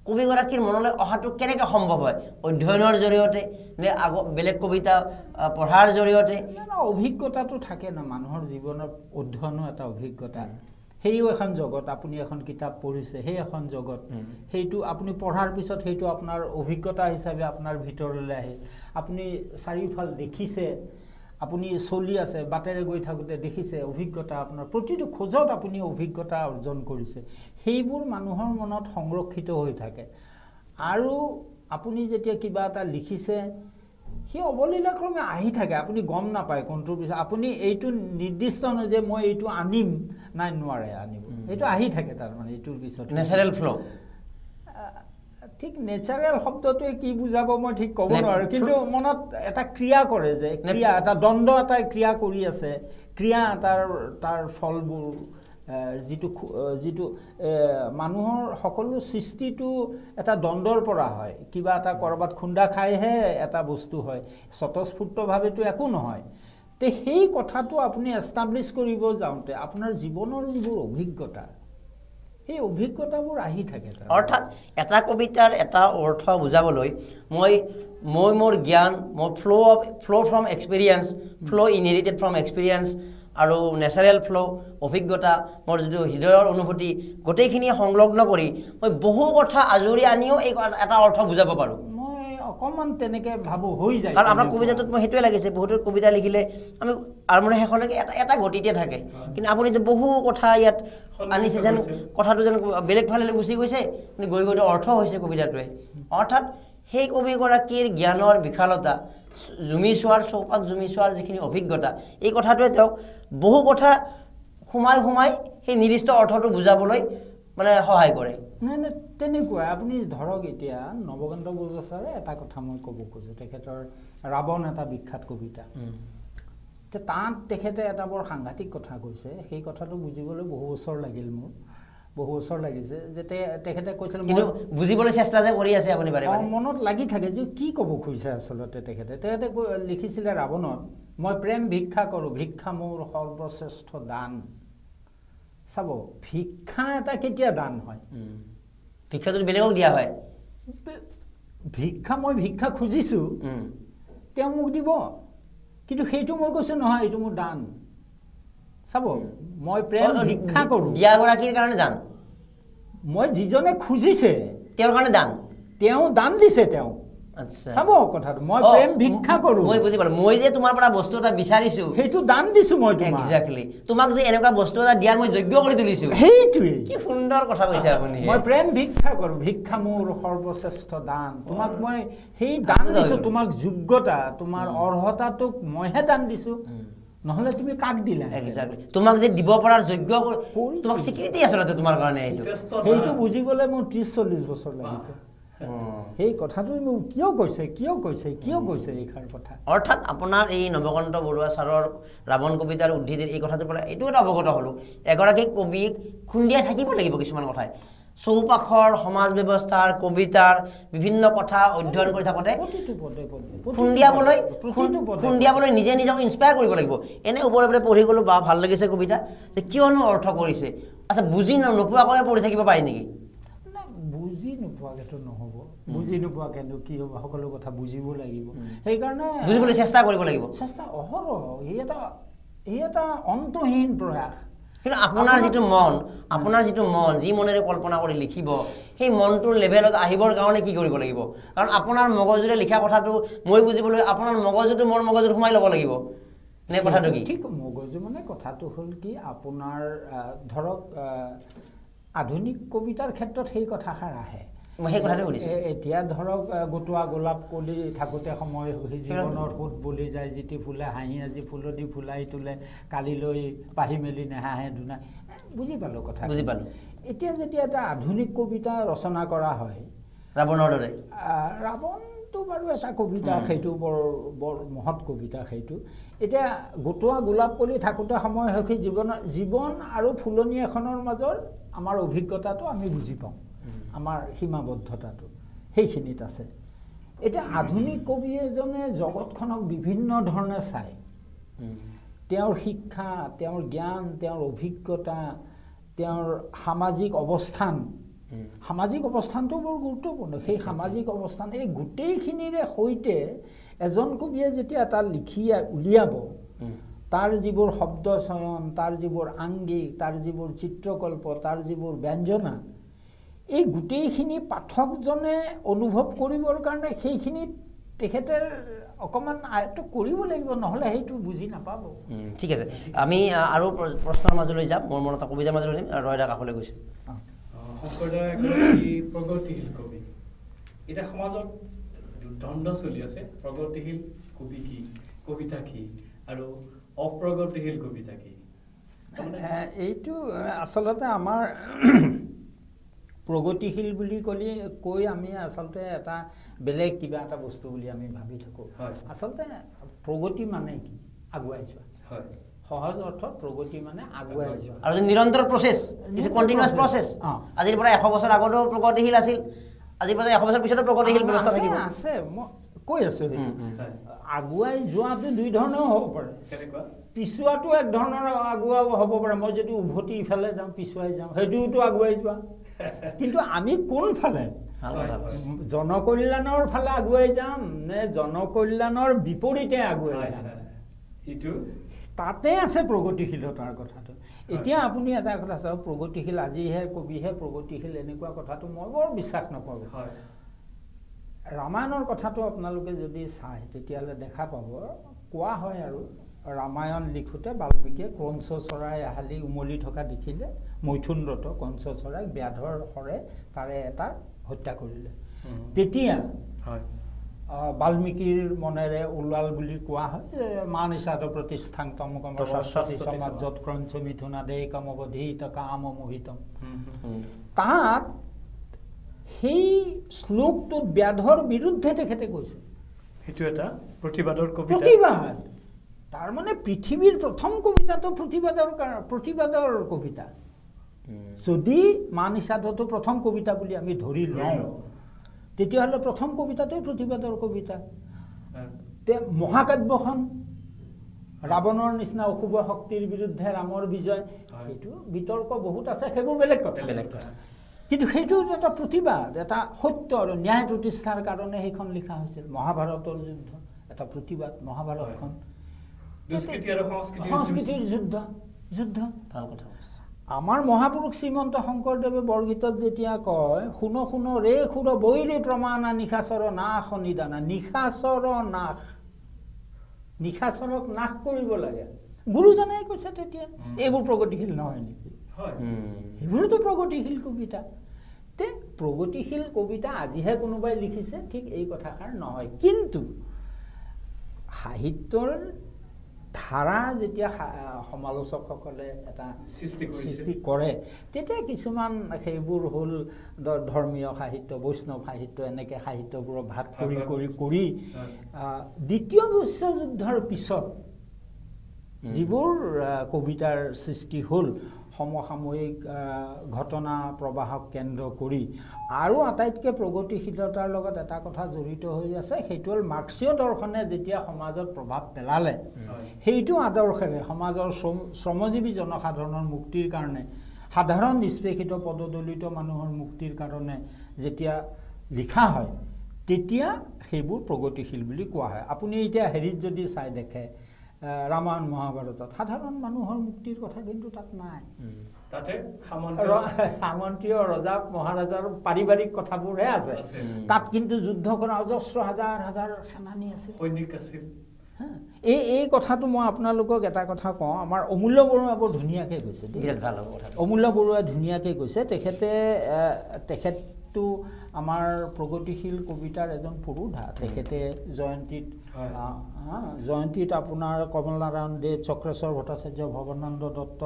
কবিগৰাকীৰ মনলৈ অহাটো কেনেকৈ সম্ভৱ হয়? অধ্যয়নৰ জৰিয়তে নে বেলেগ কবিতা পঢ়াৰ জৰিয়তে? অভিজ্ঞতাটো থাকে ন মানুহৰ জীৱনত, অধ্যয়নো এটা অভিজ্ঞতা। সেইও এখন জগত। আপুনি এখন কিতাপ পঢ়িছে, সেই এখন জগত। সেইটো আপুনি পঢ়াৰ পিছত সেইটো আপোনাৰ অভিজ্ঞতা হিচাপে আপোনাৰ ভিতৰলৈ আহে। আপুনি চাৰিওফাল দেখিছে, আপুনি চলি আছে, বাটেৰে গৈ থাকোঁতে দেখিছে, অভিজ্ঞতা আপোনাৰ প্ৰতিটো খোজত আপুনি অভিজ্ঞতা অৰ্জন কৰিছে। সেইবোৰ মানুহৰ মনত সংৰক্ষিত হৈ থাকে। আৰু আপুনি যেতিয়া কিবা এটা লিখিছে, সেই অৱলীলাক্ৰমে আহি থাকে, আপুনি গম নাপায় কোনটোৰ পিছত। আপুনি এইটো নিৰ্দিষ্ট নহয় যে মই এইটো আনিম, নাই, নোৱাৰে আনিব, এইটো আহি থাকে। তাৰমানে এইটোৰ পিছত নেচাৰেল ফ্ল'। ঠিক নেচাৰেল শব্দটোৱে কি বুজাব মই ঠিক ক'ব নোৱাৰোঁ, কিন্তু মনত এটা ক্ৰিয়া কৰে, যে ক্ৰিয়া এটা দ্বন্দ্ব এটাই ক্ৰিয়া কৰি আছে, ক্ৰিয়া তাৰ ফলবোৰ যিটো মানুহৰ সকলো সৃষ্টিটো এটা দ্বন্দ্বৰ পৰা হয়। কিবা এটা ক'ৰবাত খুন্দা খাইহে এটা বস্তু হয়, স্বতঃস্ফূৰ্তভাৱেতো একো নহয়। তে সেই কথাটো আপুনি এষ্টাব্লিছ কৰিব যাওঁতে আপোনাৰ জীৱনৰ যিবোৰ অভিজ্ঞতা, সেই অভিজ্ঞতাবোৰ আহি থাকে। অৰ্থাৎ এটা কবিতাৰ এটা অৰ্থ বুজাবলৈ মই মোৰ জ্ঞান, মোৰ ফ্ল' ফ্ৰম এক্সপিৰিয়েঞ্চ, ফ্ল' ইনহেৰিটেড ফ্ৰম এক্সপিৰিয়েঞ্চ, আৰু নেচাৰেল ফ্ল' অভিজ্ঞতা মোৰ যিটো হৃদয়ৰ অনুভূতি গোটেইখিনি সংলগ্ন কৰি মই বহু কথা আজৰি আনিও এই এটা অৰ্থ বুজাব পাৰোঁ মই অকণমান তেনেকৈ ভাবোঁ হৈ যায় কাৰণ আপোনাৰ কবিতাটোত মই সেইটোৱে লাগিছে বহুতো কবিতা লিখিলে আমি আৰম্ভণি শেষলৈকে এটা গতিতে থাকে কিন্তু আপুনি যে বহু কথা ইয়াত আনিছে যেন কথাটো যেন বেলেগ ফালে গুচি গৈছে কিন্তু গৈ গৈ অৰ্থ হৈছে কবিতাটোৱে অৰ্থাৎ সেই কবিগৰাকীৰ জ্ঞানৰ বিশালতা জুমি চোৱাৰ চৌপাশ জুমি চোৱাৰ যিখিনি অভিজ্ঞতা এই কথাটোৱে তেওঁক বহু কথা সোমাই সেই নিৰ্দিষ্ট অৰ্থটো বুজাবলৈ মানে সহায় কৰে নাই নাই তেনেকুৱা আপুনি ধৰক এতিয়া নৱকান্ত বৰদলৈয়ে এটা কথা মই ক'ব খোজোঁ তেখেতৰ ৰাৱণ এটা বিখ্যাত কবিতা তাত তেখেতে এটা বৰ সাংঘাতিক কথা কৈছে সেই কথাটো বুজিবলৈ বহু বছৰ লাগিল মোৰ বহু বছৰ লাগিছে যে তেখেতে কৈছিল কিন্তু বুজিবলৈ চেষ্টা যে কৰি আছে আপুনি বাৰে বাৰে মনত লাগি থাকে যে কি ক'ব খুজিছে আচলতে তেখেতে লিখিছিলে ৰাৱণত মই প্ৰেম ভিক্ষা কৰোঁ ভিক্ষা মোৰ সৰ্বশ্ৰেষ্ঠ দান চাব ভিক্ষা এটা কেতিয়া দান হয় ভিক্ষাটো বেলেগক দিয়া হয় মই ভিক্ষা খুজিছোঁ তেওঁ মোক দিব কিন্তু সেইটো মই কৈছোঁ নহয় এইটো মোৰ দান চাব মই প্ৰেম ভিক্ষা কৰোঁ দিয়াগৰাকীৰ কাৰণে দান মই যিজনে খুজিছে তেওঁৰ কাৰণে দান তেওঁ দান দিছে তেওঁ চাব কথাটো মই প্ৰেম ভিক্ষা কৰোঁ মই বুজি পালোঁ মই যে তোমাৰ পৰা বস্তু এটা বিচাৰিছোঁ সেইটো দান দিছোঁ মই এক্সেক্টলি তোমাক যে এনেকুৱা বস্তু এটা দিয়াৰ মই যোগ্য কৰি তুলিছোঁ সেইটোৱে কি সুন্দৰ কথা কৈছে আপুনি মই প্ৰেম ভিক্ষা কৰোঁ ভিক্ষা মোৰ সৰ্বশ্ৰেষ্ঠ দান তোমাক মই সেই দান দিছোঁ তোমাক যোগ্যতা তোমাৰ অৰ্হতাটোক মইহে দান দিছোঁ নহ'লে তুমি কাক দিলা এক্সেক্টলি তোমাক যে দিব পৰাৰ যোগ্য তোমাক স্বীকৃতি আচলতে তোমাৰ কাৰণে সেইটো বুজিবলৈ মোৰ 30-40 বছৰ লাগিছে সেই কথাটো কিয় কৈছে এইষাৰ কথা অৰ্থাৎ আপোনাৰ এই নৱকান্ত বৰুৱা ছাৰৰ ৰাৱণ কবিতাৰ উদ্ধৃতিৰ এই কথাটোৰ পৰা এইটো এটা অৱগত হ'লোঁ এগৰাকী কবিক খুন্দিয়াই থাকিব লাগিব কিছুমান কথাই চৌপাশৰ সমাজ ব্যৱস্থাৰ কবিতাৰ বিভিন্ন কথা অধ্যয়ন কৰি থাকোঁতে খুন্দিয়াবলৈ নিজে নিজক ইনস্পায়াৰ কৰিব লাগিব এনে ওপৰে পঢ়ি গ'লোঁ বা ভাল লাগিছে কবিতা যে কিয়নো অৰ্থ কৰিছে আচ্ছা বুজি নোপোৱাকৈ পঢ়ি থাকিব পাৰি নেকি বুজি নোপোৱাকেতো নহ'ব বুজি নোপোৱাকেতো কি হ'ব সকলো কথা বুজিব লাগিব সেইকাৰণে বুজিবলৈ চেষ্টা কৰিব লাগিব চেষ্টা অহৰহ ই এটা অন্তহীন প্ৰয়াস কিন্তু আপোনাৰ যিটো মন যি মনেৰে কল্পনা কৰি লিখিব সেই মনটোৰ লেভেলত আহিবৰ কাৰণে কি কৰিব লাগিব কাৰণ আপোনাৰ মগজুৰে লিখা কথাটো মই বুজিবলৈ আপোনাৰ মগজুটো মোৰ মগজুত সোমাই ল'ব লাগিব নে কথাটো কি ঠিক মগজু মানে কথাটো হ'ল কি আপোনাৰ ধৰক আধুনিক কবিতাৰ ক্ষেত্ৰত সেই কথাষাৰ আহে মই সেই কথাটো সুধিছোঁ এতিয়া ধৰক গোটোৱা গোলাপ কলি থাকোঁতে সময় জীৱনৰ সোঁত বলি যায় যিটি ফুলে হাঁহি আজি ফুলদি ফুলাই তোলে কালিলৈ পাহি মেলি নেহাঁহে ধুনা বুজি পালোঁ কথা বুজি পালোঁ এতিয়া যেতিয়া এটা আধুনিক কবিতা ৰচনা কৰা হয় ৰাৱণৰ দৰে ৰাৱণটো বাৰু এটা কবিতা সেইটো বৰ মহৎ কবিতা সেইটো এতিয়া গোটোৱা গোলাপ কলি থাকোঁতে সময় সখী জীৱন আৰু ফুলনি এখনৰ মাজৰ আমাৰ অভিজ্ঞতাটো আমি বুজি পাওঁ আমাৰ সীমাবদ্ধতাটো সেইখিনিত আছে এতিয়া আধুনিক কবি এজনে জগতখনক বিভিন্ন ধৰণে চায় তেওঁৰ শিক্ষা তেওঁৰ জ্ঞান তেওঁৰ অভিজ্ঞতা তেওঁৰ সামাজিক অৱস্থানটো বৰ গুৰুত্বপূৰ্ণ সেই সামাজিক অৱস্থান এই গোটেইখিনিৰে সৈতে এজন কবিয়ে যেতিয়া এটা লিখি উলিয়াব তাৰ যিবোৰ শব্দ চয়ন তাৰ যিবোৰ আংগিক তাৰ যিবোৰ চিত্ৰকল্প তাৰ যিবোৰ ব্যঞ্জনা এই গোটেইখিনি পাঠকজনে অনুভৱ কৰিবৰ কাৰণে সেইখিনি তেখেতে অকণমান আয়ত্ত কৰিব লাগিব নহ'লে সেইটো বুজি নাপাব ঠিক আছে আমি আৰু প্ৰশ্নৰ মাজলৈ যাম মোৰ মনত কবিতাৰ মাজলৈ নিম ৰয়দা কাষলৈ গৈছোঁ শংকৰদেৱ এগৰাকী প্ৰগতিশীল কবি এতিয়া সমাজত দ্বন্দ্ব চলি আছে প্ৰগতিশীল কবি কি কবিতা কি আৰু অপ্ৰগতিশীল কবিতা কি এইটো আচলতে আমাৰ প্ৰগতিশীল বুলি কৈ আমি আচলতে এটা বেলেগ কিবা এটা বস্তু বুলি আমি ভাবি থাকোঁ আচলতে প্ৰগতি মানে কি আগুৱাই যোৱা সহজ অৰ্থত প্ৰগতি মানে আগুৱাই যোৱা আৰু নিৰন্তৰ প্ৰচেছ কণ্টিনিউৱাছ প্ৰচেছ আজিৰ পৰা 100 বছৰ আগতো প্ৰগতিশীল আছিল আজিৰ পৰা 100 বছৰ পিছতো প্ৰগতিশীল ব্যৱস্থা থাকিব আছে মই কৈ আছোঁ সেইটো আগুৱাই যোৱাটো দুই ধৰণৰ হ'ব পাৰে পিছুৱাটো এক ধৰণৰ আগুৱাব হ'ব পাৰে মই যদি উভতি ইফালে যাওঁ পিছুৱাই যাওঁ সেইটোতো আগুৱাই যোৱা কিন্তু আমি কোনফালে জনকল্যাণৰ ফালে আগুৱাই যাম নে জনকল্যাণৰ বিপৰীতে আগুৱাই যাম তাতে আছে প্ৰগতিশীলতাৰ কথাটো এতিয়া আপুনি এটা কথা চাওক প্ৰগতিশীল আজিহে কবিহে প্ৰগতিশীল এনেকুৱা কথাটো মই বৰ বিশ্বাস নকৰোঁ ৰামায়ণৰ কথাটো আপোনালোকে যদি চায় তেতিয়াহ'লে দেখা পাব কোৱা হয় আৰু ৰামায়ণ লিখোঁতে বাল্মীকিয়ে কংস চৰাই এহালি উমলি থকা দেখিলে মৈথুনৰত কংস চৰাইক ব্যাধৰ হৰে তাৰে এটা হত্যা কৰিলে তেতিয়া বাল্মীকিৰ মনেৰে ওলাল বুলি কোৱা হয় মা নিষাদ প্ৰতিষ্ঠাং তমকম সৰস্বতী সমাজত ক্ৰঞ্চ মিথুনাদেহ কামবধিত কাম মোহিতম তাত সেই শ্লোকটোত ব্যাধৰ বিৰুদ্ধে তেখেতে কৈছে সেইটো এটা প্ৰতিবাদৰ কবিতা প্ৰতিবাদ তাৰমানে পৃথিৱীৰ প্ৰথম কবিতাটো প্ৰতিবাদৰ কবিতা যদি মা নিষাদটো প্ৰথম কবিতা বুলি আমি ধৰি লওঁ তেতিয়াহ'লে প্ৰথম কবিতাটোই প্ৰতিবাদৰ কবিতা মহাকাব্যখন ৰাৱণৰ নিচিনা অশুভ শক্তিৰ বিৰুদ্ধে ৰামৰ বিজয় সেইটো বিতৰ্ক বহুত আছে সেইবোৰ বেলেগ কথা কিন্তু সেইটো এটা প্ৰতিবাদ এটা সত্য আৰু ন্যায় প্ৰতিষ্ঠাৰ কাৰণে সেইখন লিখা হৈছিল মহাভাৰতৰ যুদ্ধ এটা প্ৰতিবাদ মহাভাৰতখন সংস্কৃতিৰ যুদ্ধ ভাল কথা আমাৰ মহাপুৰুষ শ্ৰীমন্ত শংকৰদেৱে বৰগীতত যেতিয়া কয় শুন শুন ৰে সুৰ বৈৰে প্ৰমাণা নিশাচৰ নাশ নিদানা নিশাচৰক নাশ কৰিব লাগে গুৰুজনাই কৈছে তেতিয়া এইবোৰ প্ৰগতিশীল নহয় নেকি সেইবোৰতো প্ৰগতিশীল কবিতা তে প্ৰগতিশীল কবিতা আজিহে কোনোবাই লিখিছে ঠিক এই কথাষাৰ নহয় কিন্তু সাহিত্যৰ ধাৰা যেতিয়া সমালোচকসকলে এটা সৃষ্টি কৰে তেতিয়া কিছুমান সেইবোৰ হ'ল ধৰ্মীয় সাহিত্য বৈষ্ণৱ সাহিত্য এনেকৈ সাহিত্যবোৰক ভাগ কৰি দ্বিতীয় বিশ্বযুদ্ধৰ পিছত যিবোৰ কবিতাৰ সৃষ্টি হ'ল সমসাময়িক ঘটনা প্ৰবাহক কেন্দ্ৰ কৰি আৰু আটাইতকৈ প্ৰগতিশীলতাৰ লগত এটা কথা জড়িত হৈ আছে সেইটো হ'ল মাৰ্ক্সীয় দৰ্শনে যেতিয়া সমাজত প্ৰভাৱ পেলালে সেইটো আদৰ্শেৰে সমাজৰ শ্ৰমজীৱী জনসাধাৰণৰ মুক্তিৰ কাৰণে সাধাৰণ নিষ্পেষিত পদদলিত মানুহৰ মুক্তিৰ কাৰণে যেতিয়া লিখা হয় তেতিয়া সেইবোৰ প্ৰগতিশীল বুলি কোৱা হয় আপুনি এতিয়া হেৰিত যদি চাই দেখে ৰামায়ণ মহাভাৰতত সাধাৰণ মানুহৰ মুক্তিৰ কথা কিন্তু তাত নাই তাতে সামন্তীয় ৰজা মহাৰাজাৰ পাৰিবাৰিক কথাবোৰহে আছে তাত কিন্তু যুদ্ধ কৰা অজস্ৰ হাজাৰ হাজাৰ সেনানী আছিল সৈনিক আছিল এই কথাটো মই আপোনালোকক এটা কথা কওঁ আমাৰ অমূল্য বৰুৱাই বৰ ধুনীয়াকৈ কৈছে অমূল্য বৰুৱাই ধুনীয়াকৈ কৈছে তেখেতটো আমাৰ প্ৰগতিশীল কবিতাৰ এজন পুৰোধা তেখেতে জয়ন্তীত আপোনাৰ কমলনাৰায়ণ দেৱ চক্ৰেশ্বৰ ভট্টাচাৰ্য ভৱানন্দ দত্ত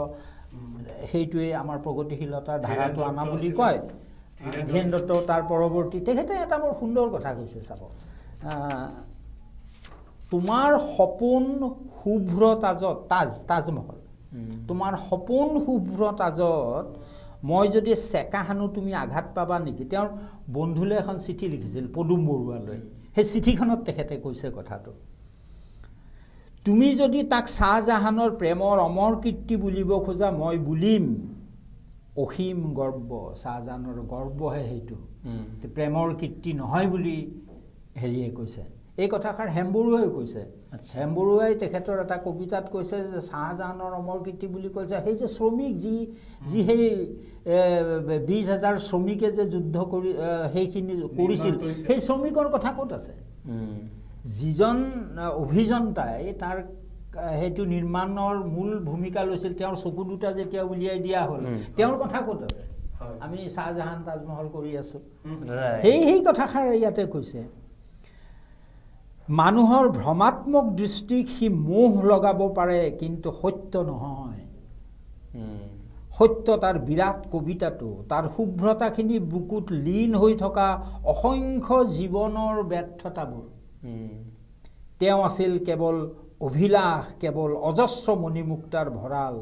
সেইটোৱে আমাৰ প্ৰগতিশীলতাৰ ধাৰাটো আনা বুলি কয় ধীৰেন দত্ত তাৰ পৰৱৰ্তী তেখেতে এটা বৰ সুন্দৰ কথা কৈছে চাব তোমাৰ সপোন শুভ্ৰ তাজত তাজমহল তোমাৰ সপোন শুভ্ৰ তাজত মই যদি চেকা হানো তুমি আঘাত পাবা নেকি তেওঁৰ বন্ধুলে এখন চিঠি লিখিছিল পদুম বৰুৱালৈ সেই চিঠিখনত তেখেতে কৈছে কথাটো তুমি যদি তাক শ্বাহজাহানৰ প্ৰেমৰ অমৰ কীৰ্তি বুলিব খোজা মই বুলিম অসীম গৰ্ব শ্বাহজাহানৰ গৰ্বহে সেইটো প্ৰেমৰ কীৰ্তি নহয় বুলি হেৰিয়ে কৈছে এই কথাষাৰ হেমবৰুৱাই কৈছে হেমবৰুৱাই তেখেতৰ এটা কবিতাত কৈছে যে শ্বাহজাহানৰ অমৰ কীৰ্তি বুলি কৈছে সেই যে শ্ৰমিক যি সেই 20,000 শ্ৰমিকে যে যুদ্ধ কৰি সেইখিনি কৰিছিল সেই শ্ৰমিকৰ কথা ক'ত আছে যিজন অভিযন্তাই তাৰ সেইটো নিৰ্মাণৰ মূল ভূমিকা লৈছিল তেওঁৰ চকু দুটা যেতিয়া উলিয়াই দিয়া হ'ল তেওঁৰ কথা ক'ত আছে আমি শ্বাহজাহান তাজমহল কৰি আছো সেই কথাষাৰ ইয়াতে কৈছে মানুহৰ ভ্ৰমাত্মক দৃষ্টিক সি মোহ লগাব পাৰে কিন্তু সত্য নহয় সত্য তাৰ বিৰাট কবিতাটো তাৰ শুভ্ৰতাখিনি বুকুত লীন হৈ থকা অসংখ্য জীৱনৰ ব্যৰ্থতাবোৰ তেওঁ আছিল কেৱল অভিলাষ কেৱল অজস্ৰ মণিমুক্তাৰ ভঁৰাল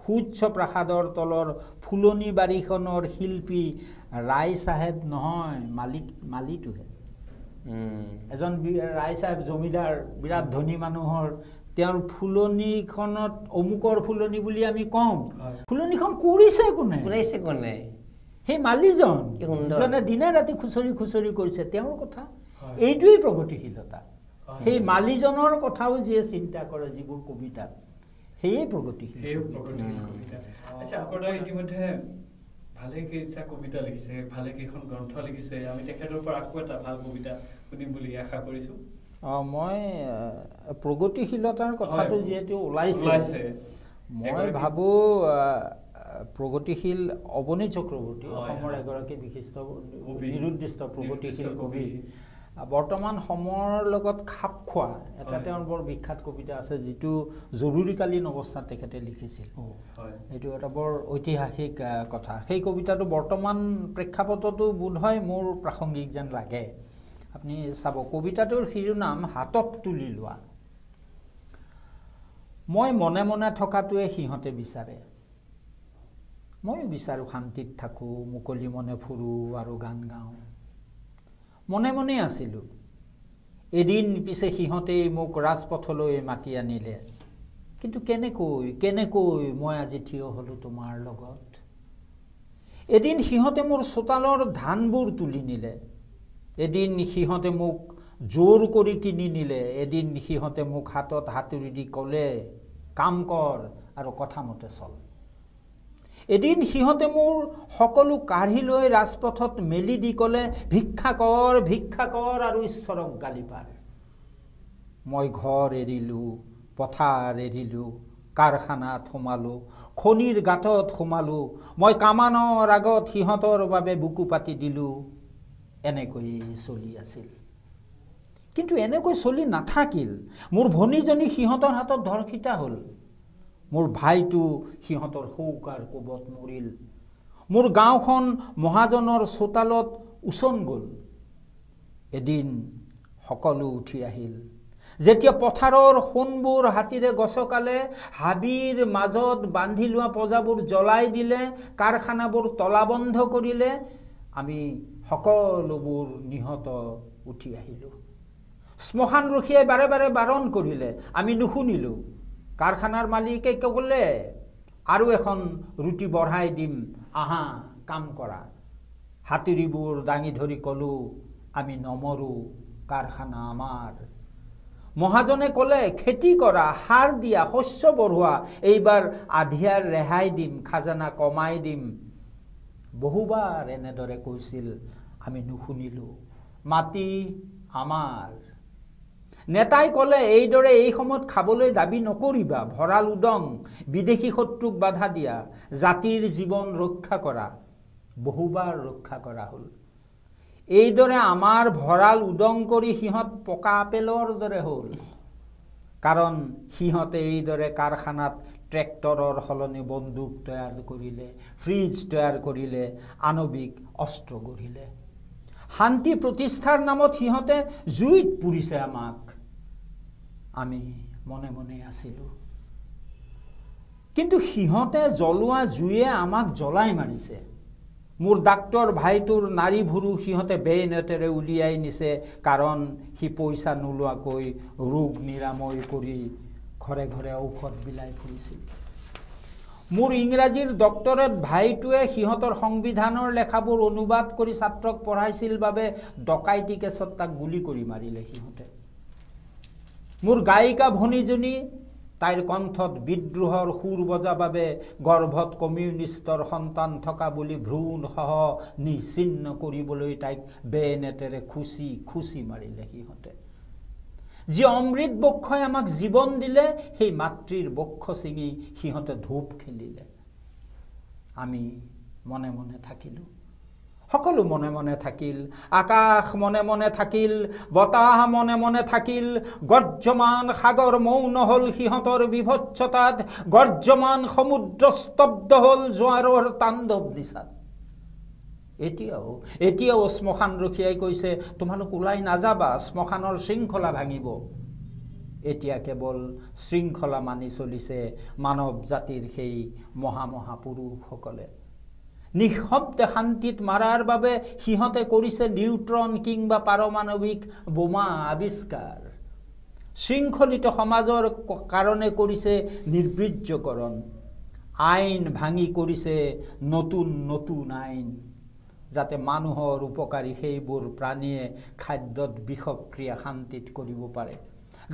সুউচ্চ প্ৰাসাদৰ তলৰ ফুলনি বাৰীখনৰ শিল্পী ৰায় চাহেব নহয় মালিটোহে এজন ৰায় চাহেব জমিদাৰ বিৰাট ধনী মানুহৰ তেওঁৰ ফুলনিখনত অমুকৰ ফুলনি বুলি আমি কওঁ ফুলনিখন কৰিছে কোনে সেই মালিজন যিজনে দিনে ৰাতি খুচৰি কৰিছে তেওঁৰ কথা এইটোৱেই প্ৰগতিশীলতা সেই মালিজনৰ কথাও যিয়ে চিন্তা কৰে যিবোৰ কবিতাত সেয়ে প্ৰগতিশীল সেই প্ৰগতিশীল কবিতা। আচ্ছা, আপোনাৰ ইতিমধ্যে ভালেকেইটা কবিতা লিখিছে, ভালেকেইখন গ্ৰন্থ লিখিছে। আমি তেখেতৰ পৰা আকৌ এটা ভাল কবিতা শুনিম বুলি আশা কৰিছোঁ। মই প্ৰগতিশীলতাৰ কথাটো যিহেতু ওলাইছে, মই ভাবোঁ প্ৰগতিশীল অৱনী চক্ৰৱৰ্তী অসমৰ এগৰাকী বিশিষ্ট নিৰুদ্দিষ্ট প্ৰগতিশীল কবি, বৰ্তমান সময়ৰ লগত খাপ খোৱা এটা তেওঁৰ বৰ বিখ্যাত কবিতা আছে, যিটো জৰুৰীকালীন অৱস্থাত তেখেতে লিখিছিল। এইটো এটা বৰ ঐতিহাসিক কথা। সেই কবিতাটো বৰ্তমান প্ৰেক্ষাপটতো বোধহয় মোৰ প্ৰাসংগিক যেন লাগে। আপুনি চাব, কবিতাটোৰ শিৰোনাম হাতত তুলি লোৱা। মই মনে মনে থকাটোৱে সিহঁতে বিচাৰে, ময়ো বিচাৰোঁ শান্তিত থাকোঁ, মুকলি মনে ফুৰোঁ আৰু গান গাওঁ। মনে মনে আছিলোঁ, এদিন পিছে সিহঁতেই মোক ৰাজপথলৈ মাতি আনিলে। কিন্তু কেনেকৈ মই আজি থিয় হ'লোঁ তোমাৰ লগত। এদিন সিহঁতে মোৰ চোতালৰ ধানবোৰ তুলি নিলে, এদিন সিহঁতে মোক জোৰ কৰি কিনি নিলে, এদিন সিহঁতে মোক হাতত হাতুৰি দি ক'লে কাম কৰ আৰু কথামতে চল। এদিন সিহঁতে মোৰ সকলো কাঢ়ি লৈ ৰাজপথত মেলি দি ক'লে ভিক্ষা কৰ আৰু ঈশ্বৰক গালি পাৰ। মই ঘৰ এৰিলোঁ, পথাৰ এৰিলোঁ, কাৰখানাত সোমালোঁ, খনিৰ গাঁতত সোমালোঁ, মই কামানৰ আগত সিহঁতৰ বাবে বুকু পাতি দিলোঁ। এনেকৈ চলি আছিল। কিন্তু এনেকৈ চলি নাথাকিল। মোৰ ভনীজনী সিহঁতৰ হাতত ধৰ্ষিতা হ'ল, মোৰ ভাইটো সিহঁতৰ শৌকাৰ কোবত মৰিল, মোৰ গাঁওখন মহাজনৰ চোতালত উচন গ'ল। এদিন সকলো উঠি আহিল, যেতিয়া পথাৰৰ সোণবোৰ হাতীৰে গছকালে, হাবিৰ মাজত বান্ধি লোৱা পঁজাবোৰ জ্বলাই দিলে, কাৰখানাবোৰ তলাবন্ধ কৰিলে, আমি সকলোবোৰ নিহত উঠি আহিলোঁ। শ্মশানৰখীয়ে বাৰে বাৰে বাৰণ কৰিলে, আমি নুশুনিলোঁ। কাৰখানাৰ মালিকে ক'লে আৰু এখন ৰুটি বঢ়াই দিম, আহা কাম কৰা। হাতুৰিবোৰ দাঙি ধৰি ক'লোঁ আমি নমৰোঁ, কাৰখানা আমাৰ। মহাজনে ক'লে খেতি কৰা, সাৰ দিয়া, শস্য বঢ়োৱা, এইবাৰ আধিয়াৰ ৰেহাই দিম, খাজানা কমাই দিম। বহুবাৰ এনেদৰে কৈছিল, আমি নুশুনিলোঁ, মাটি আমাৰ। নেতাই ক'লে এইদৰে এই সময়ত খাবলৈ দাবী নকৰিবা, ভঁৰাল উদং, বিদেশী শত্ৰুক বাধা দিয়া, জাতিৰ জীৱন ৰক্ষা কৰা। বহুবাৰ ৰক্ষা কৰা হ'ল। এইদৰে আমাৰ ভঁৰাল উদং কৰি সিহঁত পকা আপেলৰ দৰে হ'ল। কাৰণ সিহঁতে এইদৰে কাৰখানাত ট্ৰেক্টৰৰ সলনি বন্দুক তৈয়াৰ কৰিলে, ফ্ৰিজ তৈয়াৰ কৰিলে, আণৱিক অস্ত্ৰ গঢ়িলে। শান্তি প্ৰতিষ্ঠাৰ নামত সিহঁতে জুইত পুৰিছে আমাক, আমি মনে মনে আছিলোঁ। কিন্তু সিহঁতে জ্বলোৱা জুয়ে আমাক জ্বলাই মাৰিছে। মোৰ ডাক্তৰ ভাইটোৰ নাৰী ভুৰু সিহঁতে বেইনেটেৰে উলিয়াই নিছে, কাৰণ সি পইচা নোলোৱাকৈ ৰোগ নিৰাময় কৰি ঘৰে ঘৰে ঔষধ বিলাই ফুৰিছিল। মোৰ ইংৰাজীৰ ডক্টৰেট ভাইটোৱে সিহঁতৰ সংবিধানৰ লেখাবোৰ অনুবাদ কৰি ছাত্ৰক পঢ়াইছিল বাবে ডকাইতি কেছত তাক গুলি কৰি মাৰিলে সিহঁতে। মোৰ গায়িকা ভনীজনী, তাইৰ কণ্ঠত বিদ্ৰোহৰ সুৰ বজা বাবে গৰ্ভত কমিউনিষ্টৰ সন্তান থকা বুলি ভ্ৰূণসহ নিশ্চিহ্ন কৰিবলৈ তাইক বেনেটেৰে খুচি মাৰিলে সিহঁতে। যি অমৃত বক্ষই আমাক জীৱন দিলে, সেই মাতৃৰ বক্ষ ছিঙি সিহঁতে ধূপ খেলিলে। আমি মনে মনে থাকিলোঁ, সকলো মনে মনে থাকিল। আকাশ মনে মনে থাকিল, বতাহ মনে মনে থাকিল, গৰ্জমান সাগৰ মৌন হ'ল সিহঁতৰ বিভৎসতাত, গৰ্জমান সমুদ্ৰ স্তব্ধ হ'ল জোৱাৰৰ তাণ্ডৱ নিচাত। এতিয়াও শ্মশান ৰখীয়াই কৈছে তোমালোক ওলাই নাযাবা, শ্মশানৰ শৃংখলা ভাঙিব। এতিয়া কেৱল শৃংখলা মানি চলিছে মানৱ জাতিৰ সেই মহাপুৰুষসকলে। নিঃশব্দে শান্তিত মাৰাৰ বাবে সিহঁতে কৰিছে নিউট্ৰন কিংবা পাৰমাণৱিক বোমা আৱিষ্কাৰ। শৃংখলিত সমাজৰ কাৰণে কৰিছে নিৰ্বীৰ্যকৰণ। আইন ভাঙি কৰিছে নতুন আইন, যাতে মানুহৰ উপকাৰী সেইবোৰ প্ৰাণীয়ে খাদ্যত বিষক্ৰিয়া শান্তিত কৰিব পাৰে।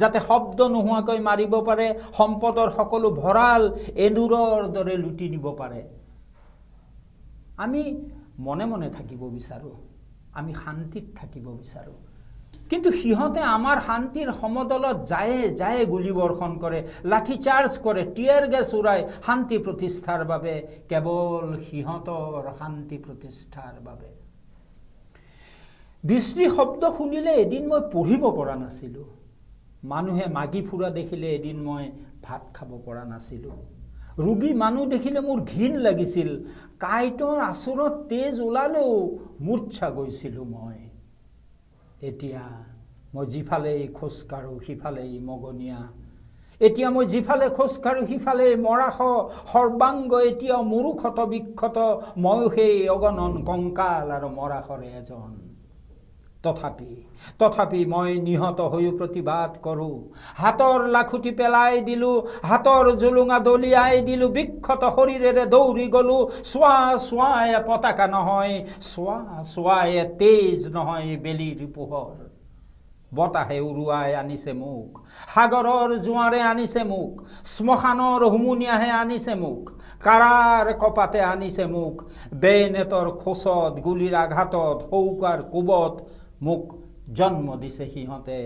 যাতে শব্দ নোহোৱাকৈ মাৰিব পাৰে, সম্পদৰ সকলো ভঁৰাল এন্দুৰৰ দৰে লুটি নিব পাৰে। আমি মনে মনে থাকিব বিচাৰোঁ, আমি শান্তিত থাকিব বিচাৰোঁ, কিন্তু সিহঁতে আমাৰ শান্তিৰ সমদলত যায় গুলীবৰ্ষণ কৰে, লাঠি চাৰ্জ কৰে, টিয়াৰ গেছ উৰাই শান্তি প্ৰতিষ্ঠাৰ বাবে, কেৱল সিহঁতৰ শান্তি প্ৰতিষ্ঠাৰ বাবে। বিশ্ৰী শব্দ শুনিলে এদিন মই পঢ়িব পৰা নাছিলোঁ, মানুহে মাগি ফুৰা দেখিলে এদিন মই ভাত খাব পৰা নাছিলোঁ, ৰোগী মানুহ দেখিলে মোৰ ঘিণ লাগিছিল, কাঁইটৰ আচৰত তেজ ওলালেও মূৰ্ছা গৈছিলোঁ মই। এতিয়া মই যিফালেই খোজকাঢ়োঁ সিফালেই মগনীয়া, এতিয়া মই যিফালে খোজকাঢ়োঁ সিফালেই মৰাশ সৰ্বাংগ, এতিয়াও মোৰো ক্ষত বিক্ষত, ময়ো সেই অগণন কংকাল আৰু মৰাশৰে এজন। তথাপি মই নিহত হৈও প্ৰতিবাদ কৰোঁ, হাতৰ লাখুটি পেলাই দিলোঁ, হাতৰ জুলুঙা দলিয়াই দিলোঁ, বিক্ষত শৰীৰেৰে দৌৰি গলোঁ, চোৱাই পতাকা নহয়, চোৱাই তেজ নহয় বেলিৰ পোহৰ। বতাহে উৰুৱাই আনিছে মোক, সাগৰৰ জোৱাৰে আনিছে মোক, শ্মশানৰ হুমুনিয়াহে আনিছে মোক, কাৰাৰ কপাতে আনিছে মোক, বেনেটৰ খোচত, গুলিৰ আঘাতত, শৌকাৰ কোবত মোক জন্ম দিছে সিহঁতে।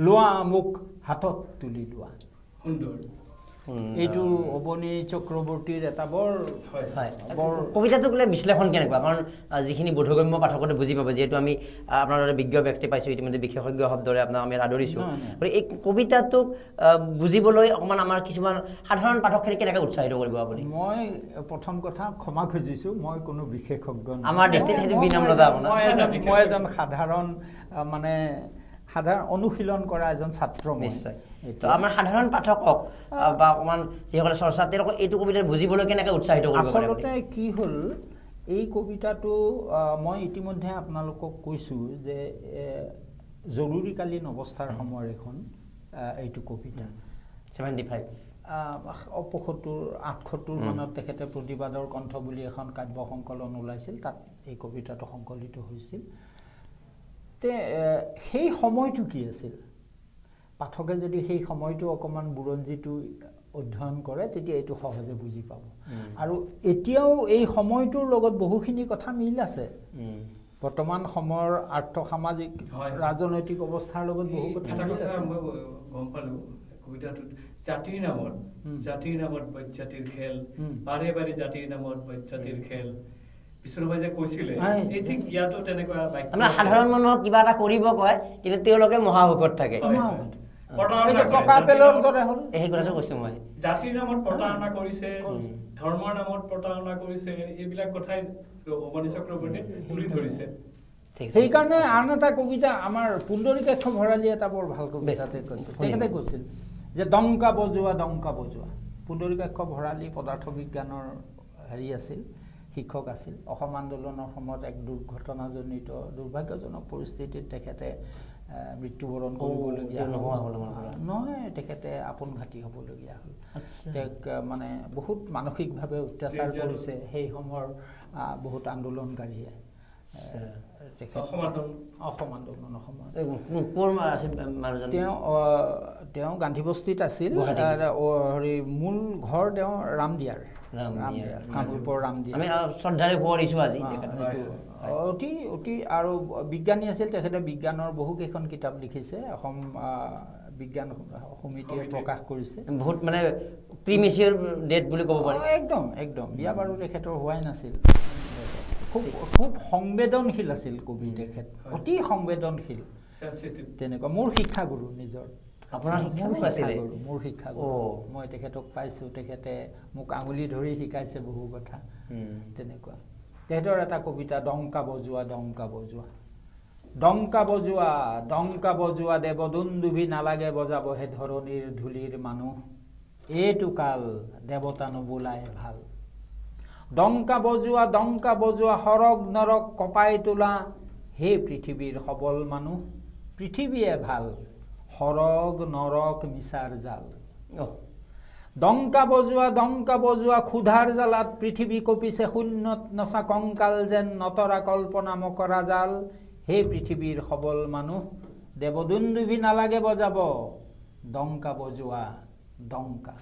লোৱা মোক হাতত তুলি লোৱা। সুন্দৰ। এইটো অৱনী চক্ৰৱৰ্তীৰ এটা বৰ কবিতাটোক লৈ বিশ্লেষণ কেনেকুৱা? কাৰণ যিখিনি বোধগম্য পাঠকতে বুজি পাব, যিহেতু আমি আপোনাৰ দৰে বিজ্ঞ ব্যক্তি পাইছোঁ, ইতিমধ্যে বিশেষজ্ঞ শব্দৰে আপোনাক আমি আদৰিছোঁ, এই কবিতাটোক বুজিবলৈ অকণমান আমাৰ কিছুমান সাধাৰণ পাঠকখিনি কেনেকৈ উৎসাহিত কৰিব আপুনি? মই প্ৰথম কথা ক্ষমা খুজিছোঁ, মই কোনো বিশেষজ্ঞ নহয়, আমাৰ দৃষ্টিত সেইটো বিনম্ৰতা আপোনাৰ। মই এজন সাধাৰণ অনুশীলন কৰা এজন ছাত্ৰ। নিশ্চয়। তো আমাৰ সাধাৰণ পাঠকক বা অকণমান যিসকলে চৰ্চা, তেওঁলোকক এইটো কবিতা বুজিবলৈ কেনেকৈ উৎসাহিত কৰিব? আচলতে কি হ'ল, এই কবিতাটো মই ইতিমধ্যে আপোনালোকক কৈছোঁ যে জৰুৰীকালীন অৱস্থাৰ সময়ৰ এখন এইটো কবিতা। 75 78 মানত তেখেতে প্ৰতিবাদৰ কণ্ঠ বুলি এখন কাব্য সংকলন ওলাইছিল, তাত এই কবিতাটো সংকলিত হৈছিল। সেই সময়টো কি আছিল, পাঠকে যদি সেই সময়টো অকণমান বুৰঞ্জীটো অধ্যয়ন কৰে তেতিয়া এইটো সহজে বুজি পাব। আৰু এতিয়াও এই সময়টোৰ লগত বহুখিনি কথা মিল আছে, বৰ্তমান সময়ৰ আৰ্থ সামাজিক ৰাজনৈতিক অৱস্থাৰ লগত বহু কথা মিল আছে। মই গম পালোঁ কবিতাটোত জাতিৰ নামত বজ্জাতিৰ খেল, বাৰে বাৰে জাতিৰ নামত বজ্জাতিৰ খেল, বিষ্ণুভাই যে কৈছিলে, এই ঠিক ইয়াতো তেনেকুৱা সাধাৰণ মানুহক কিবা এটা কৰিব কয়, কিন্তু তেওঁলোকে মহাসুখত থাকে। জাতিৰ নামত প্ৰতাৰণা কৰিছে, ধৰ্মৰ নামত প্ৰতাৰণা কৰিছে, এইবিলাক কথাই অৱনী চক্ৰৱৰ্তীয়ে তুলি ধৰিছে। সেইকাৰণে আন এটা কবিতা আমাৰ পুণ্ডৰীকাক্ষ ভঁৰালী এটা বৰ ভাল কবিতাতে কৈছিল, তেখেতে কৈছিল যে ডংকা বজোৱা। পুণ্ডৰীকাক্ষ ভঁৰালী পদাৰ্থ বিজ্ঞানৰ আছিল, শিক্ষক আছিল। অসম আন্দোলনৰ সময়ত এক দুৰ্ঘটনাজনিত দুৰ্ভাগ্যজনক পৰিস্থিতিত তেখেতে মৃত্যুবৰণ কৰিবলগীয়া নহয়, তেখেতে আপোনঘাতী হ'বলগীয়া হ'ল। তেওঁক মানে বহুত মানসিকভাৱে অত্যাচাৰ কৰিছে সেই সময়ৰ বহুত আন্দোলনকাৰীয়ে। অসম আন্দোলনৰ সময়ত তেওঁ গান্ধীবস্তিত আছিল, মূল ঘৰ তেওঁ ৰামদিয়াৰ, কামৰূপৰ ৰামদিয়াৰ। অতি আৰু বিজ্ঞানী আছিল তেখেতে, বিজ্ঞানৰ বহুকেইখন কিতাপ লিখিছে, অসম বিজ্ঞান সমিতিয়ে প্ৰকাশ কৰিছে। বহুত মানে প্ৰিমিচিয়াৰ ডেট বুলি ক'ব পাৰি। একদম বিয়া বাৰু তেখেতৰ হোৱাই নাছিল। খুব সংবেদনশীল আছিল কবি তেখেত, অতি সংবেদনশীল তেনেকুৱা। মোৰ শিক্ষাগুৰু নিজৰ, মোৰ শিক্ষাগুৰু। মই তেখেতক পাইছোঁ, তেখেতে মোক আঙুলি ধৰি শিকাইছে বহু কথা তেনেকুৱা। তেখেতৰ এটা কবিতা, ডংকা বজোৱা। ডংকা বজোৱা দেৱদুন্দুভি নালাগে বজাবহে ধৰণীৰ ধূলিৰ মানুহ, এইটো কাল দেৱতা নোবোলাই ভাল। ডংকা বজোৱা সৰগ নৰক কপাই তোলা, হে পৃথিৱীৰ সবল মানুহ, পৃথিৱীয়ে ভাল, সৰগ নৰক মিছাৰ জাল। ডংকা বজোৱা ক্ষুধাৰ জালাত পৃথিৱী কঁপিছে, শূন্যত নচা কংকাল যেন নতৰা কল্পনা মকৰা জাল, হে পৃথিৱীৰ সবল মানুহ, দেৱদুন্দুভি নালাগে বজাব ডংকা বজোৱা ডংকা